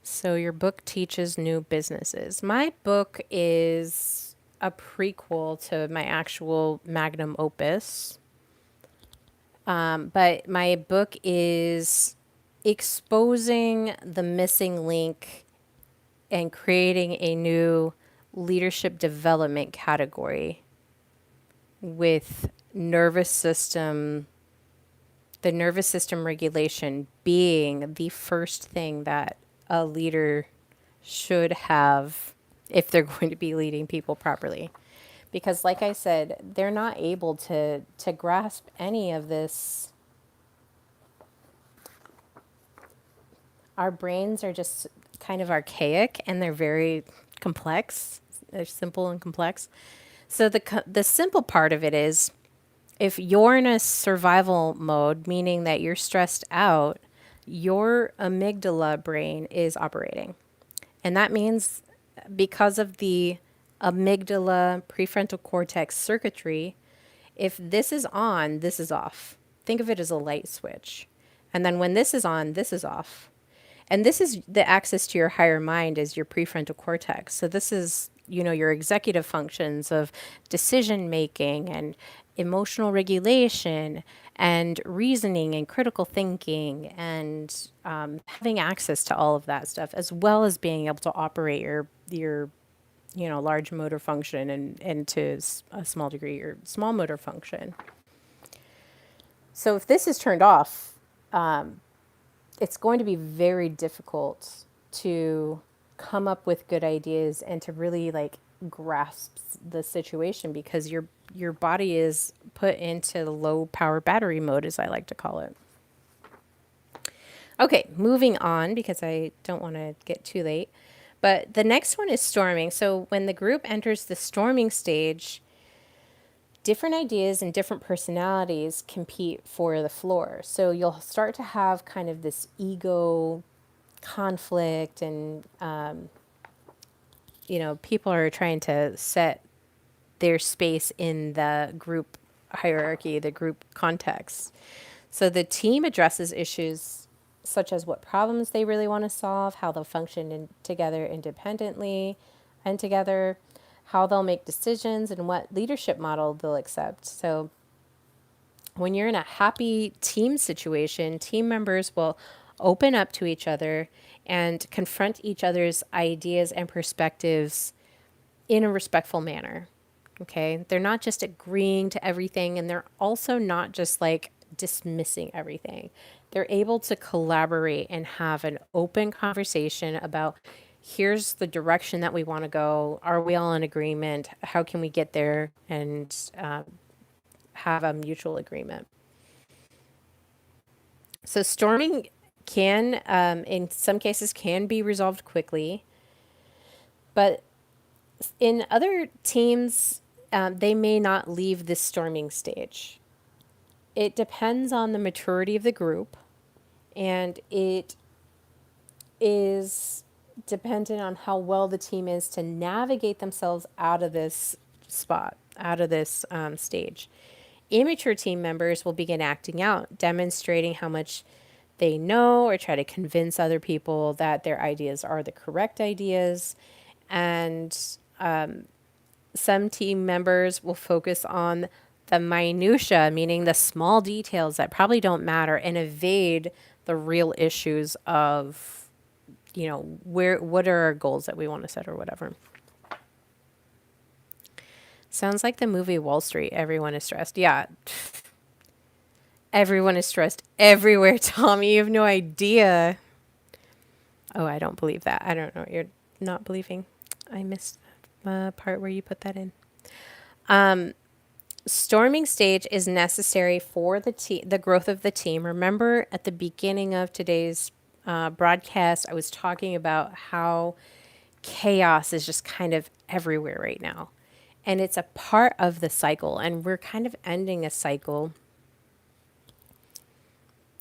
So your book teaches new businesses. My book is a prequel to my actual magnum opus. But my book is exposing the missing link and creating a new leadership development category with the nervous system regulation being the first thing that a leader should have if they're going to be leading people properly. Because like I said, they're not able to grasp any of this. Our brains are just kind of archaic, and they're very complex. They're simple and complex. So the simple part of it is, if you're in a survival mode, meaning that you're stressed out, your amygdala brain is operating. And that means, because of the amygdala prefrontal cortex circuitry, if this is on, this is off. Think of it as a light switch. And then when this is on, this is off. And this is the access to your higher mind, is your prefrontal cortex. So this is, your executive functions of decision making and emotional regulation and reasoning and critical thinking, and having access to all of that stuff, as well as being able to operate your large motor function, and to a small degree your small motor function. So if this is turned off, it's going to be very difficult to come up with good ideas and to really grasp the situation, because your body is put into low power battery mode, as I like to call it. Okay, moving on, because I don't want to get too late. But the next one is storming. So when the group enters the storming stage, different ideas and different personalities compete for the floor. So you'll start to have kind of this ego conflict, and people are trying to set their space in the group hierarchy, the group context. So the team addresses issues such as what problems they really want to solve, how they'll function together independently and together, how they'll make decisions, and what leadership model they'll accept. So when you're in a happy team situation, team members will open up to each other and confront each other's ideas and perspectives in a respectful manner. Okay? They're not just agreeing to everything, and they're also not just dismissing everything. They're able to collaborate and have an open conversation about, here's the direction that we want to go. Are we all in agreement? How can we get there? And have a mutual agreement. So storming can, in some cases, can be resolved quickly, but in other teams, they may not leave this storming stage. It depends on the maturity of the group, and it is dependent on how well the team is to navigate themselves out of this spot, out of this stage. Immature team members will begin acting out, demonstrating how much they know, or try to convince other people that their ideas are the correct ideas. And some team members will focus on the minutia, meaning the small details that probably don't matter, and evade the real issues of what are our goals that we want to set or whatever. Sounds like the movie Wall Street. Everyone is stressed. Yeah, everyone is stressed everywhere, Tommy. You have no idea. Oh, I don't believe that. I don't know what you're not believing. I missed the part where you put that in. Storming stage is necessary for the growth of the team. Remember at the beginning of today's broadcast, I was talking about how chaos is just kind of everywhere right now. And it's a part of the cycle. And we're kind of ending a cycle.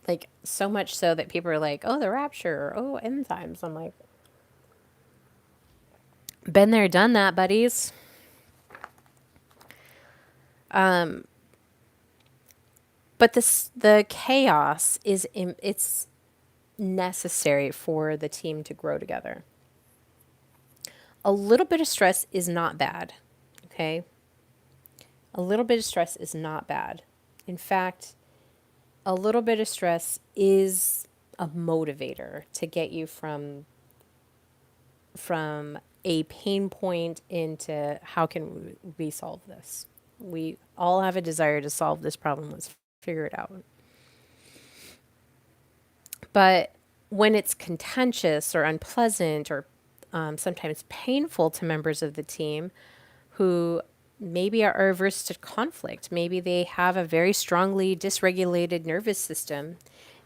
Like, so much so that people are like, oh, the rapture, oh, end times. I'm like, been there, done that, buddies. But the chaos it's necessary for the team to grow together. A little bit of stress is not bad, okay? A little bit of stress is not bad. In fact, a little bit of stress is a motivator to get you from a pain point into how can we solve this. We all have a desire to solve this problem. Let's figure it out. But when it's contentious or unpleasant or sometimes painful to members of the team who maybe are averse to conflict, maybe they have a very strongly dysregulated nervous system,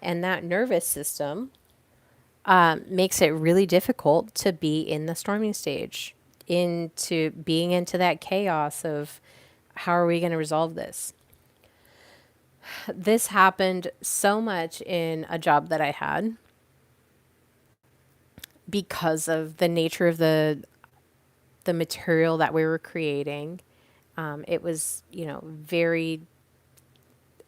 and that nervous system makes it really difficult to be in the storming stage, into being into that chaos of how are we going to resolve this. This happened so much in a job that I had because of the nature of the material that we were creating. It was, very,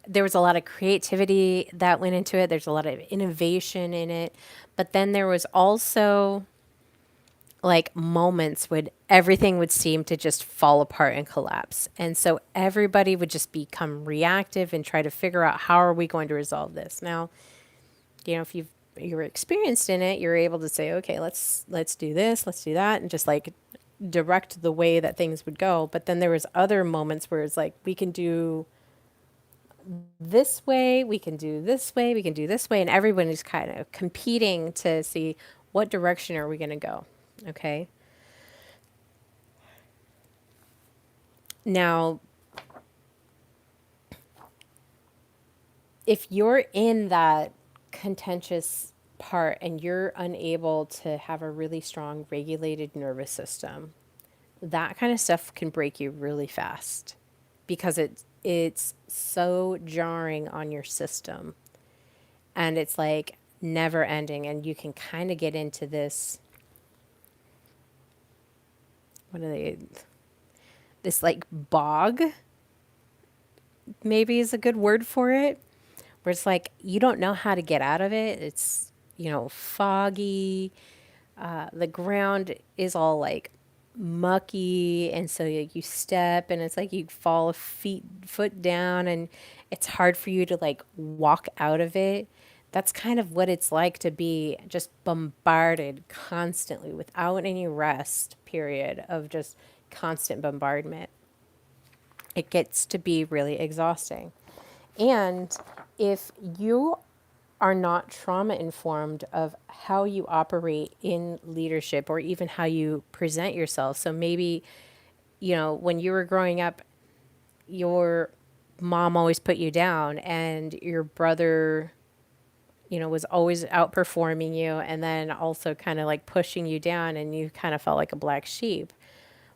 there was a lot of creativity that went into it. There's a lot of innovation in it. But then there was also like moments when everything would seem to just fall apart and collapse. And so everybody would just become reactive and try to figure out how are we going to resolve this. Now, if you're experienced in it, you're able to say, okay, let's do this, let's do that, and just like direct the way that things would go. But then there was other moments where it's like we can do this way, we can do this way, we can do this way, and everyone is kind of competing to see what direction are we going to go. Okay. Now, if you're in that contentious part and you're unable to have a really strong regulated nervous system, that kind of stuff can break you really fast because it's so jarring on your system, and it's like never ending, and you can kind of get into this, what are they, this like bog, maybe is a good word for it, where it's like you don't know how to get out of it. It's, foggy. The ground is all like mucky, and so you step and it's like you fall a foot down, and it's hard for you to like walk out of it. That's kind of what it's like to be just bombarded constantly without any rest period of just constant bombardment. It gets to be really exhausting. And if you are not trauma informed of how you operate in leadership or even how you present yourself, so maybe, when you were growing up, your mom always put you down and your brother, was always outperforming you and then also kind of like pushing you down, and you kind of felt like a black sheep.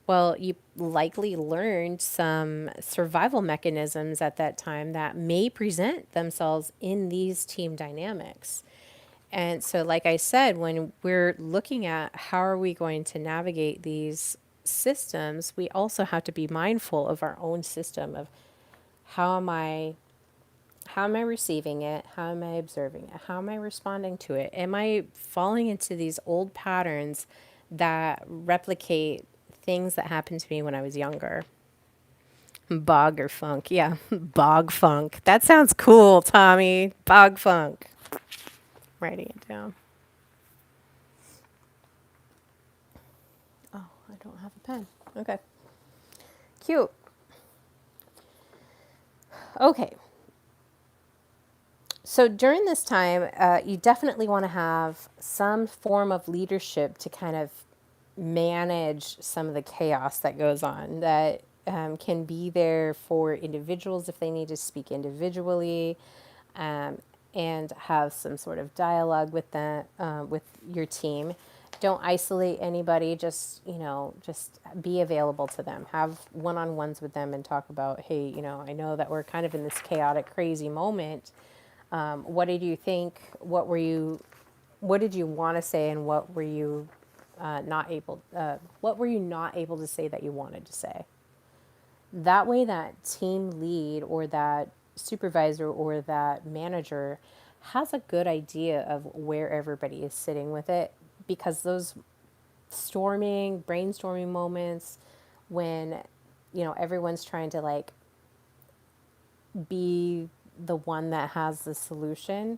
Well, you likely learned some survival mechanisms at that time that may present themselves in these team dynamics. And so, like I said, when we're looking at how are we going to navigate these systems, we also have to be mindful of our own system of how am I how am I receiving it? How am I observing it? How am I responding to it? Am I falling into these old patterns that replicate things that happened to me when I was younger? Bog or funk. Yeah, bog funk. That sounds cool, Tommy. Bog funk. Writing it down. I don't have a pen. Okay. Cute. Okay. So during this time, you definitely want to have some form of leadership to kind of manage some of the chaos that goes on, that can be there for individuals if they need to speak individually, um, and have some sort of dialogue with with your team. Don't isolate anybody. Just be available to them. Have one-on-ones with them and talk about, hey, I know that we're kind of in this chaotic, crazy moment. What did you think? What did you want to say, and what were you not able? What were you not able to say that you wanted to say? That way, that team lead or that supervisor or that manager has a good idea of where everybody is sitting with it, because those brainstorming moments when everyone's trying to like be the one that has the solution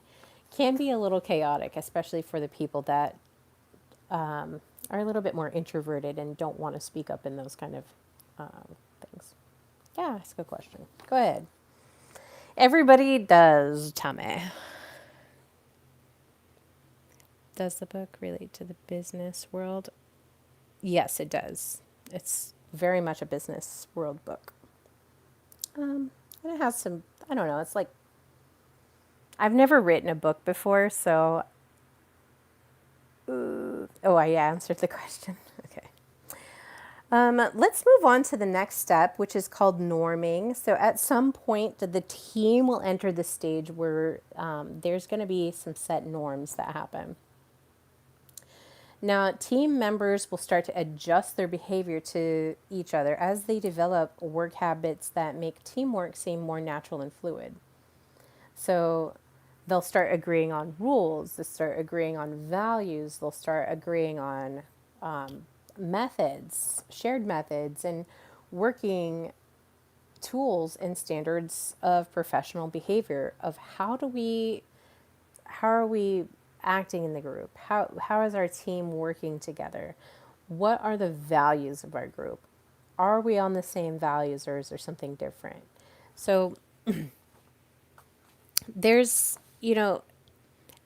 can be a little chaotic, especially for the people that are a little bit more introverted and don't want to speak up in those kind of things. Yeah, that's a good question. Go ahead. Everybody does, tell me. Does the book relate to the business world? Yes, it does. It's very much a business world book. And it has some, I don't know, it's like, I've never written a book before, so, oh, I answered the question. Okay. Let's move on to the next step, which is called norming. So at some point, the team will enter the stage where there's going to be some set norms that happen. Now, team members will start to adjust their behavior to each other as they develop work habits that make teamwork seem more natural and fluid. So they'll start agreeing on rules, they'll start agreeing on values, they'll start agreeing on methods, shared methods, and working tools and standards of professional behavior of how are we acting in the group? How is our team working together? What are the values of our group? Are we on the same values, or is there something different? So there's,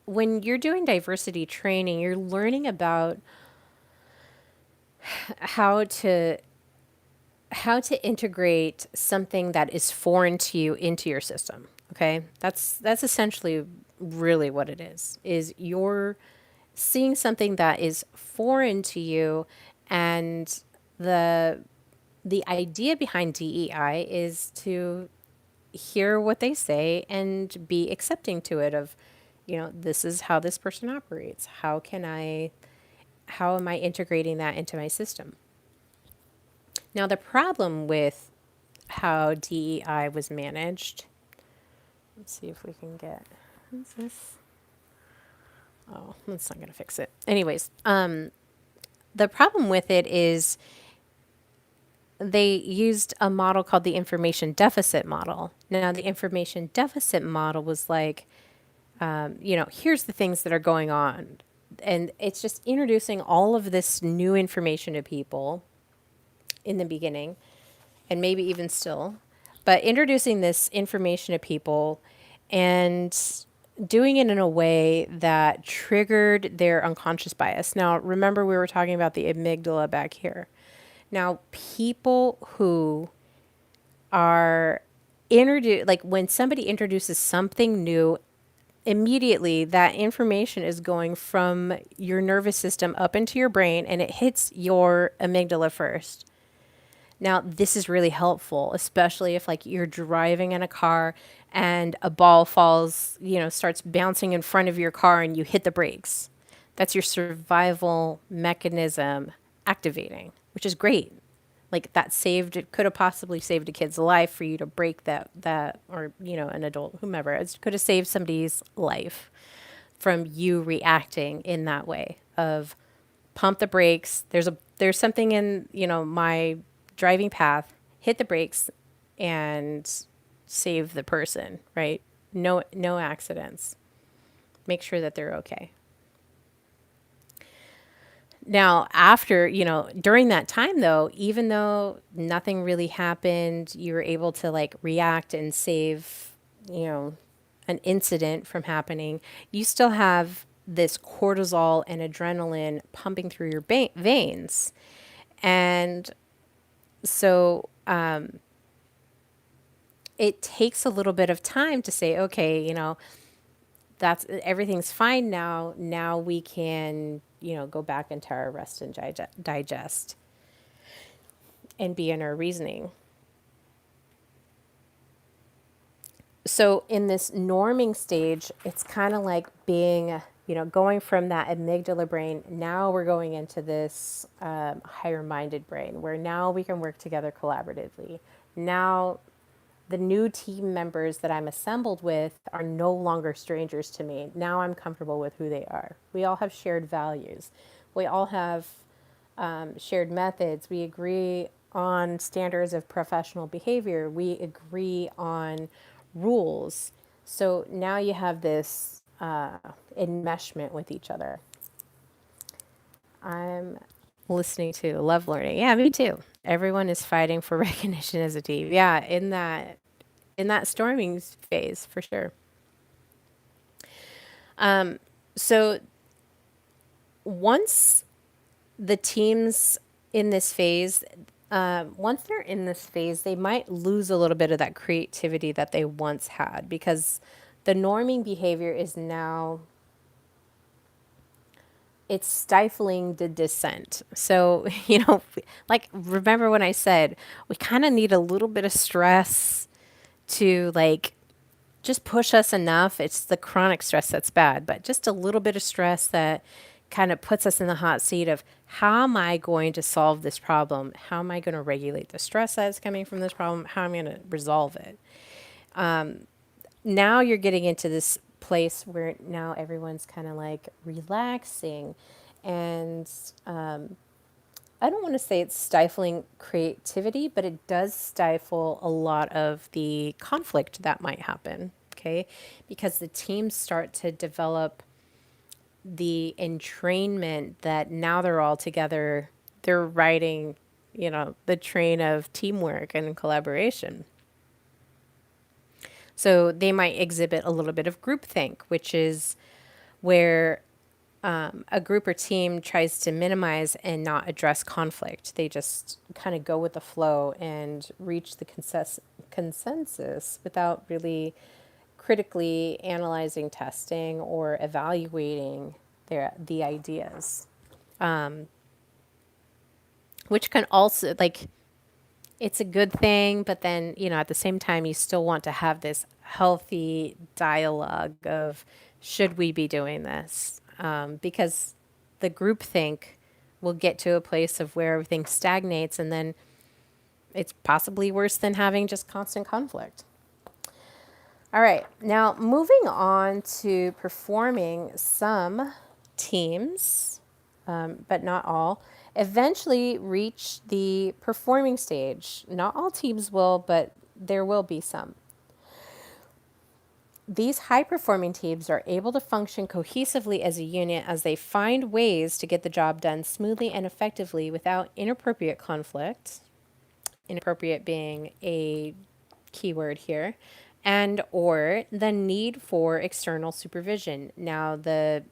when you're doing diversity training, you're learning about how to integrate something that is foreign to you into your system. Okay, that's essentially really what it is you're seeing something that is foreign to you, and the idea behind DEI is to hear what they say and be accepting to it of, this is how this person operates. How am I integrating that into my system? Now, the problem with how DEI was managed, let's see if we can get, what's this? Oh, that's not going to fix it. Anyways, the problem with it is they used a model called the information deficit model. Now, the information deficit model was like, here's the things that are going on. And it's just introducing all of this new information to people in the beginning, and maybe even still, but introducing this information to people and doing it in a way that triggered their unconscious bias. Now, remember, we were talking about the amygdala back here. Now, people who are introduced, like when somebody introduces something new, immediately that information is going from your nervous system up into your brain, and it hits your amygdala first. Now, this is really helpful, especially if like you're driving in a car and a ball falls, starts bouncing in front of your car and you hit the brakes. That's your survival mechanism activating, which is great. Like that it could have possibly saved a kid's life for you to break that, or, an adult, whomever. It could have saved somebody's life from you reacting in that way of pump the brakes. There's something in, my driving path, hit the brakes and save the person, right? No accidents. Make sure that they're okay. Now, after, during that time though, even though nothing really happened, you were able to like react and save, you know, an incident from happening, you still have this cortisol and adrenaline pumping through your veins. And so it takes a little bit of time to say, okay, that's everything's fine now. Now we can, go back into our rest and digest and be in our reasoning. So in this norming stage, it's kind of like being, going from that amygdala brain. Now we're going into this higher minded brain where now we can work together collaboratively. Now the new team members that I'm assembled with are no longer strangers to me. Now I'm comfortable with who they are. We all have shared values. We all have shared methods. We agree on standards of professional behavior. We agree on rules. So now you have this enmeshment with each other. I'm listening to love learning. Yeah, me too. Everyone is fighting for recognition as a team. Yeah, in that storming phase for sure. So once the teams in this phase, once they're in this phase, they might lose a little bit of that creativity that they once had because the norming behavior is now it's stifling the dissent. So, like remember when I said we kind of need a little bit of stress to like just push us enough. It's the chronic stress that's bad, but just a little bit of stress that kind of puts us in the hot seat of how am I going to solve this problem? How am I going to regulate the stress that's coming from this problem? How am I going to resolve it? Now you're getting into this place where now everyone's kind of like relaxing and I don't want to say it's stifling creativity, but it does stifle a lot of the conflict that might happen. Okay. Because the teams start to develop the entrainment that now they're all together, they're riding, the train of teamwork and collaboration. So they might exhibit a little bit of groupthink, which is where a group or team tries to minimize and not address conflict. They just kind of go with the flow and reach the consensus without really critically analyzing, testing, or evaluating the ideas, which can also like it's a good thing, but then at the same time you still want to have this healthy dialogue of should we be doing this, because the groupthink will get to a place of where everything stagnates and then it's possibly worse than having just constant conflict. All right, now moving on to performing, some teams, but not all, eventually reach the performing stage. Not all teams will, but there will be some. These high performing teams are able to function cohesively as a unit as they find ways to get the job done smoothly and effectively without inappropriate conflict. Inappropriate being a keyword here, and or the need for external supervision. Now the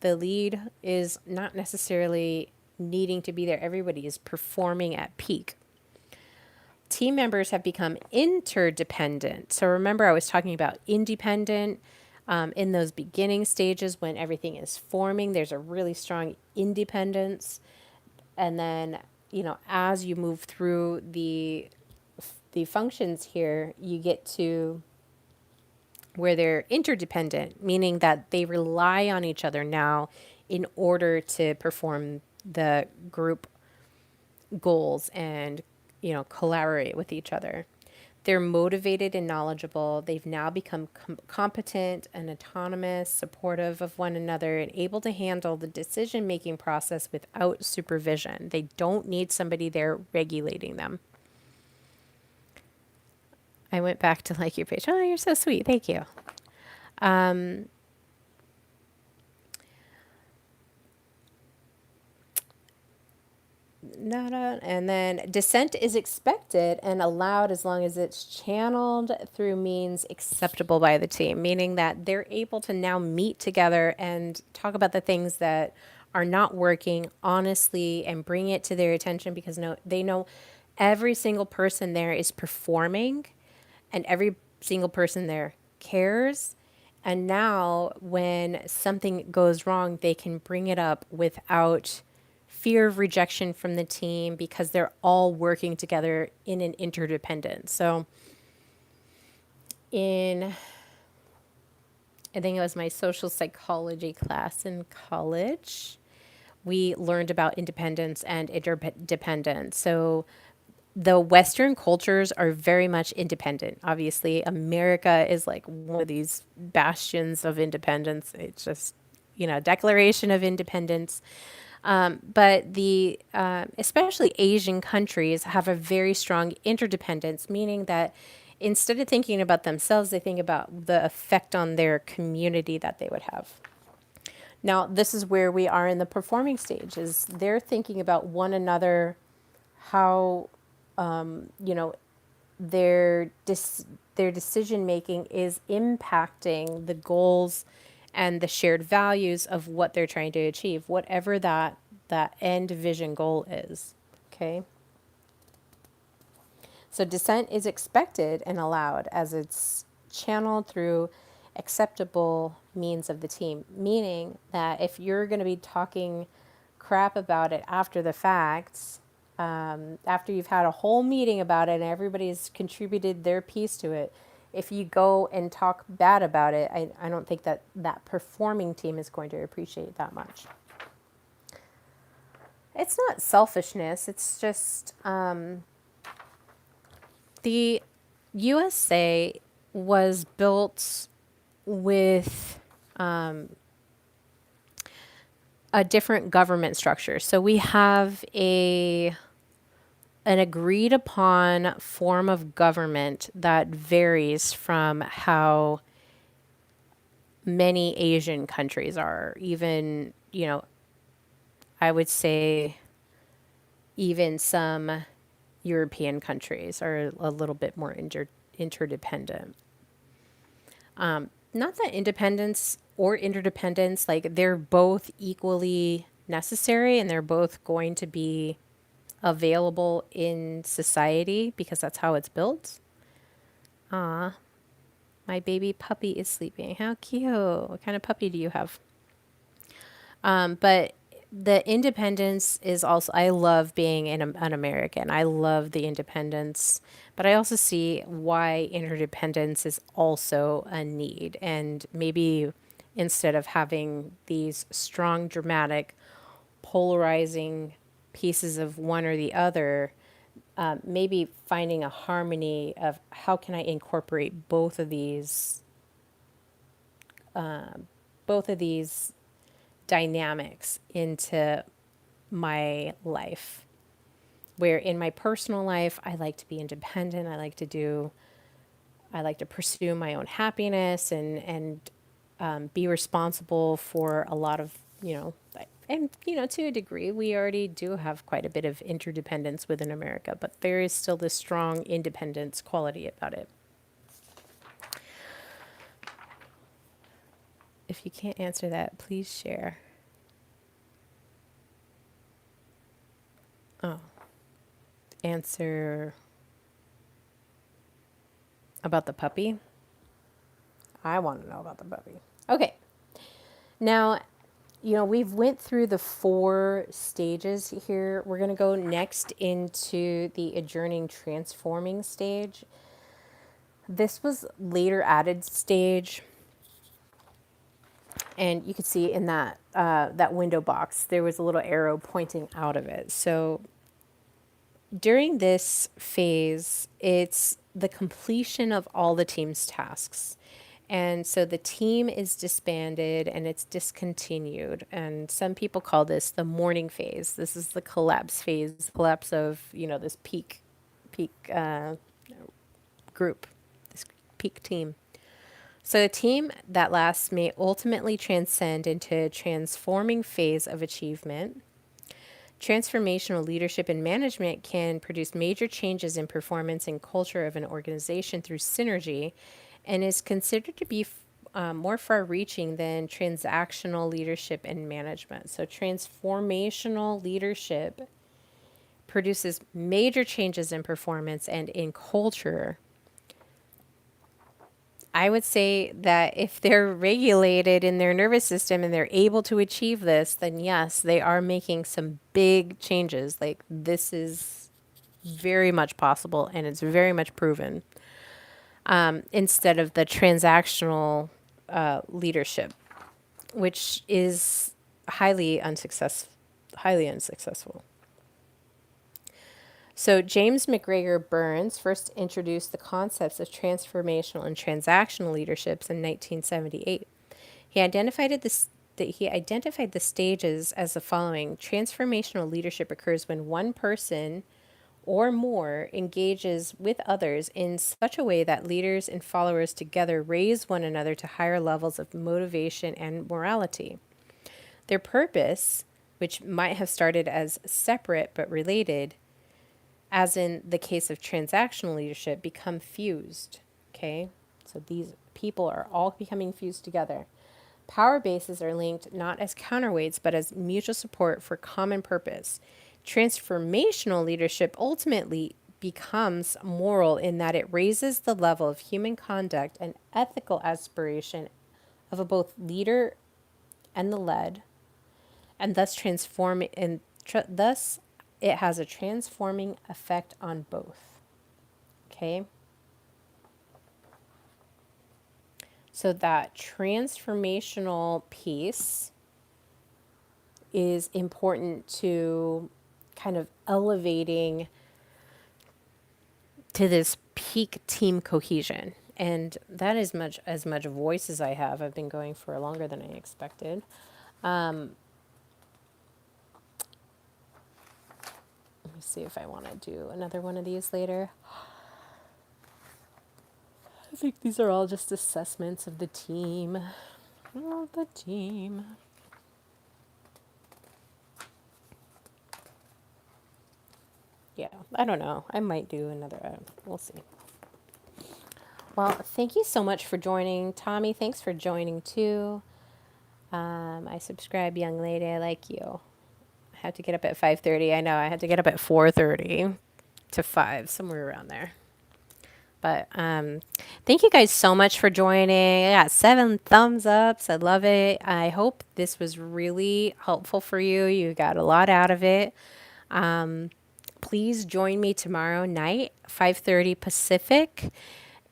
lead is not necessarily needing to be there. Everybody is performing at peak. Team members have become interdependent. So remember, I was talking about independent in those beginning stages when everything is forming. There's a really strong independence, and then as you move through the functions here, you get to where they're interdependent, meaning that they rely on each other now in order to perform the group goals and collaborate with each other. They're motivated and knowledgeable. They've now become competent and autonomous, supportive of one another, and able to handle the decision making process without supervision. They don't need somebody there regulating them. I went back to like your page. Oh, you're so sweet. Thank you. Nada. And then dissent is expected and allowed as long as it's channeled through means acceptable by the team, meaning that they're able to now meet together and talk about the things that are not working honestly and bring it to their attention because they know every single person there is performing and every single person there cares. And now, when something goes wrong, they can bring it up without fear of rejection from the team because they're all working together in an interdependence. So, in I think it was my social psychology class in college, we learned about independence and interdependence. So, the Western cultures are very much independent. Obviously, America is like one of these bastions of independence. It's just, Declaration of Independence. But the especially Asian countries have a very strong interdependence, meaning that instead of thinking about themselves, they think about the effect on their community that they would have. Now, this is where we are in the performing stage. Is they're thinking about one another, how you know their decision making is impacting the goals and the shared values of what they're trying to achieve, whatever that end vision goal is. Okay. So dissent is expected and allowed as it's channeled through acceptable means of the team, meaning that if you're going to be talking crap about it after the facts, after you've had a whole meeting about it and everybody's contributed their piece to it, if you go and talk bad about it, I don't think that that performing team is going to appreciate that much. It's not selfishness, it's just the USA was built with a different government structure. So we have an agreed upon form of government that varies from how many Asian countries are. Even, I would say even some European countries are a little bit more interdependent. Not that independence or interdependence, like they're both equally necessary and they're both going to be available in society because that's how it's built. Ah, my baby puppy is sleeping. How cute. What kind of puppy do you have? But the independence is also, I love being an American. I love the independence, but I also see why interdependence is also a need. And maybe instead of having these strong, dramatic, polarizing pieces of one or the other, maybe finding a harmony of how can I incorporate both of these dynamics into my life. Where in my personal life, I like to be independent. I like to pursue my own happiness and be responsible for a lot of, and to a degree, we already do have quite a bit of interdependence within America, but there is still this strong independence quality about it. If you can't answer that, please share. Oh, answer about the puppy. I want to know about the puppy. Okay. Now, we've went through the 4 stages here. We're going to go next into the adjourning transforming stage. This was later added stage. And you could see in that window box, there was a little arrow pointing out of it. So during this phase, it's the completion of all the team's tasks. And so the team is disbanded and it's discontinued. And some people call this the mourning phase. This is the collapse phase, collapse of, this peak group, this peak team. So a team that lasts may ultimately transcend into a transforming phase of achievement. Transformational leadership and management can produce major changes in performance and culture of an organization through synergy and is considered to be more far reaching than transactional leadership and management. So, transformational leadership produces major changes in performance and in culture. I would say that if they're regulated in their nervous system and they're able to achieve this, then yes, they are making some big changes. Like, this is very much possible and it's very much proven, instead of the transactional leadership, which is highly unsuccessful. So, James McGregor Burns first introduced the concepts of transformational and transactional leaderships in 1978. He identified the stages as the following. Transformational leadership occurs when one person or more engages with others in such a way that leaders and followers together raise one another to higher levels of motivation and morality. Their purpose, which might have started as separate but related, as in the case of transactional leadership, become fused. Okay? So these people are all becoming fused together. Power bases are linked not as counterweights, but as mutual support for common purpose. Transformational leadership ultimately becomes moral in that it raises the level of human conduct and ethical aspiration of a both leader and the led, and thus it has a transforming effect on both. Okay? So that transformational piece is important to kind of elevating to this peak team cohesion. And that is as much voice as I have. I've been going for longer than I expected. Let me see if I want to do another one of these later. I think these are all just assessments of the team. Of the team. Yeah, I don't know. I might do another. We'll see. Well, thank you so much for joining. Tommy, thanks for joining too. I subscribe, young lady. I like you. I have to get up at 5:30. I know. I had to get up at 4:30 to 5, somewhere around there. But thank you guys so much for joining. I got 7 thumbs ups. I love it. I hope this was really helpful for you. You got a lot out of it. Please join me tomorrow night, 5:30 Pacific.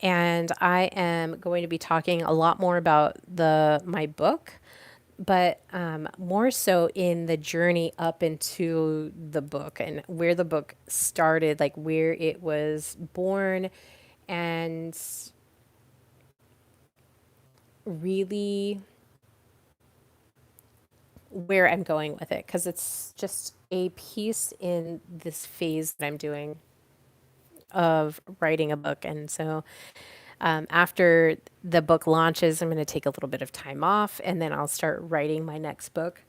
And I am going to be talking a lot more about my book, but more so in the journey up into the book and where the book started, like where it was born, and really where I'm going with it, because it's just a piece in this phase that I'm doing of writing a book. And so after the book launches, I'm going to take a little bit of time off and then I'll start writing my next book.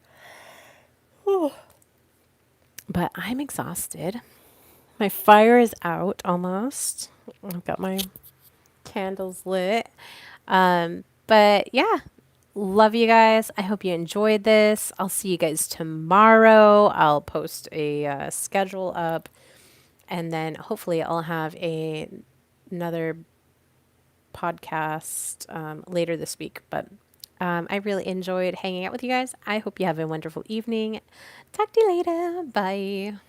But I'm exhausted. My fire is out almost. I've got my candles lit. But yeah, love you guys. I hope you enjoyed this. I'll see you guys tomorrow. I'll post a schedule up, and then hopefully I'll have another podcast later this week. But I really enjoyed hanging out with you guys. I hope you have a wonderful evening. Talk to you later. Bye.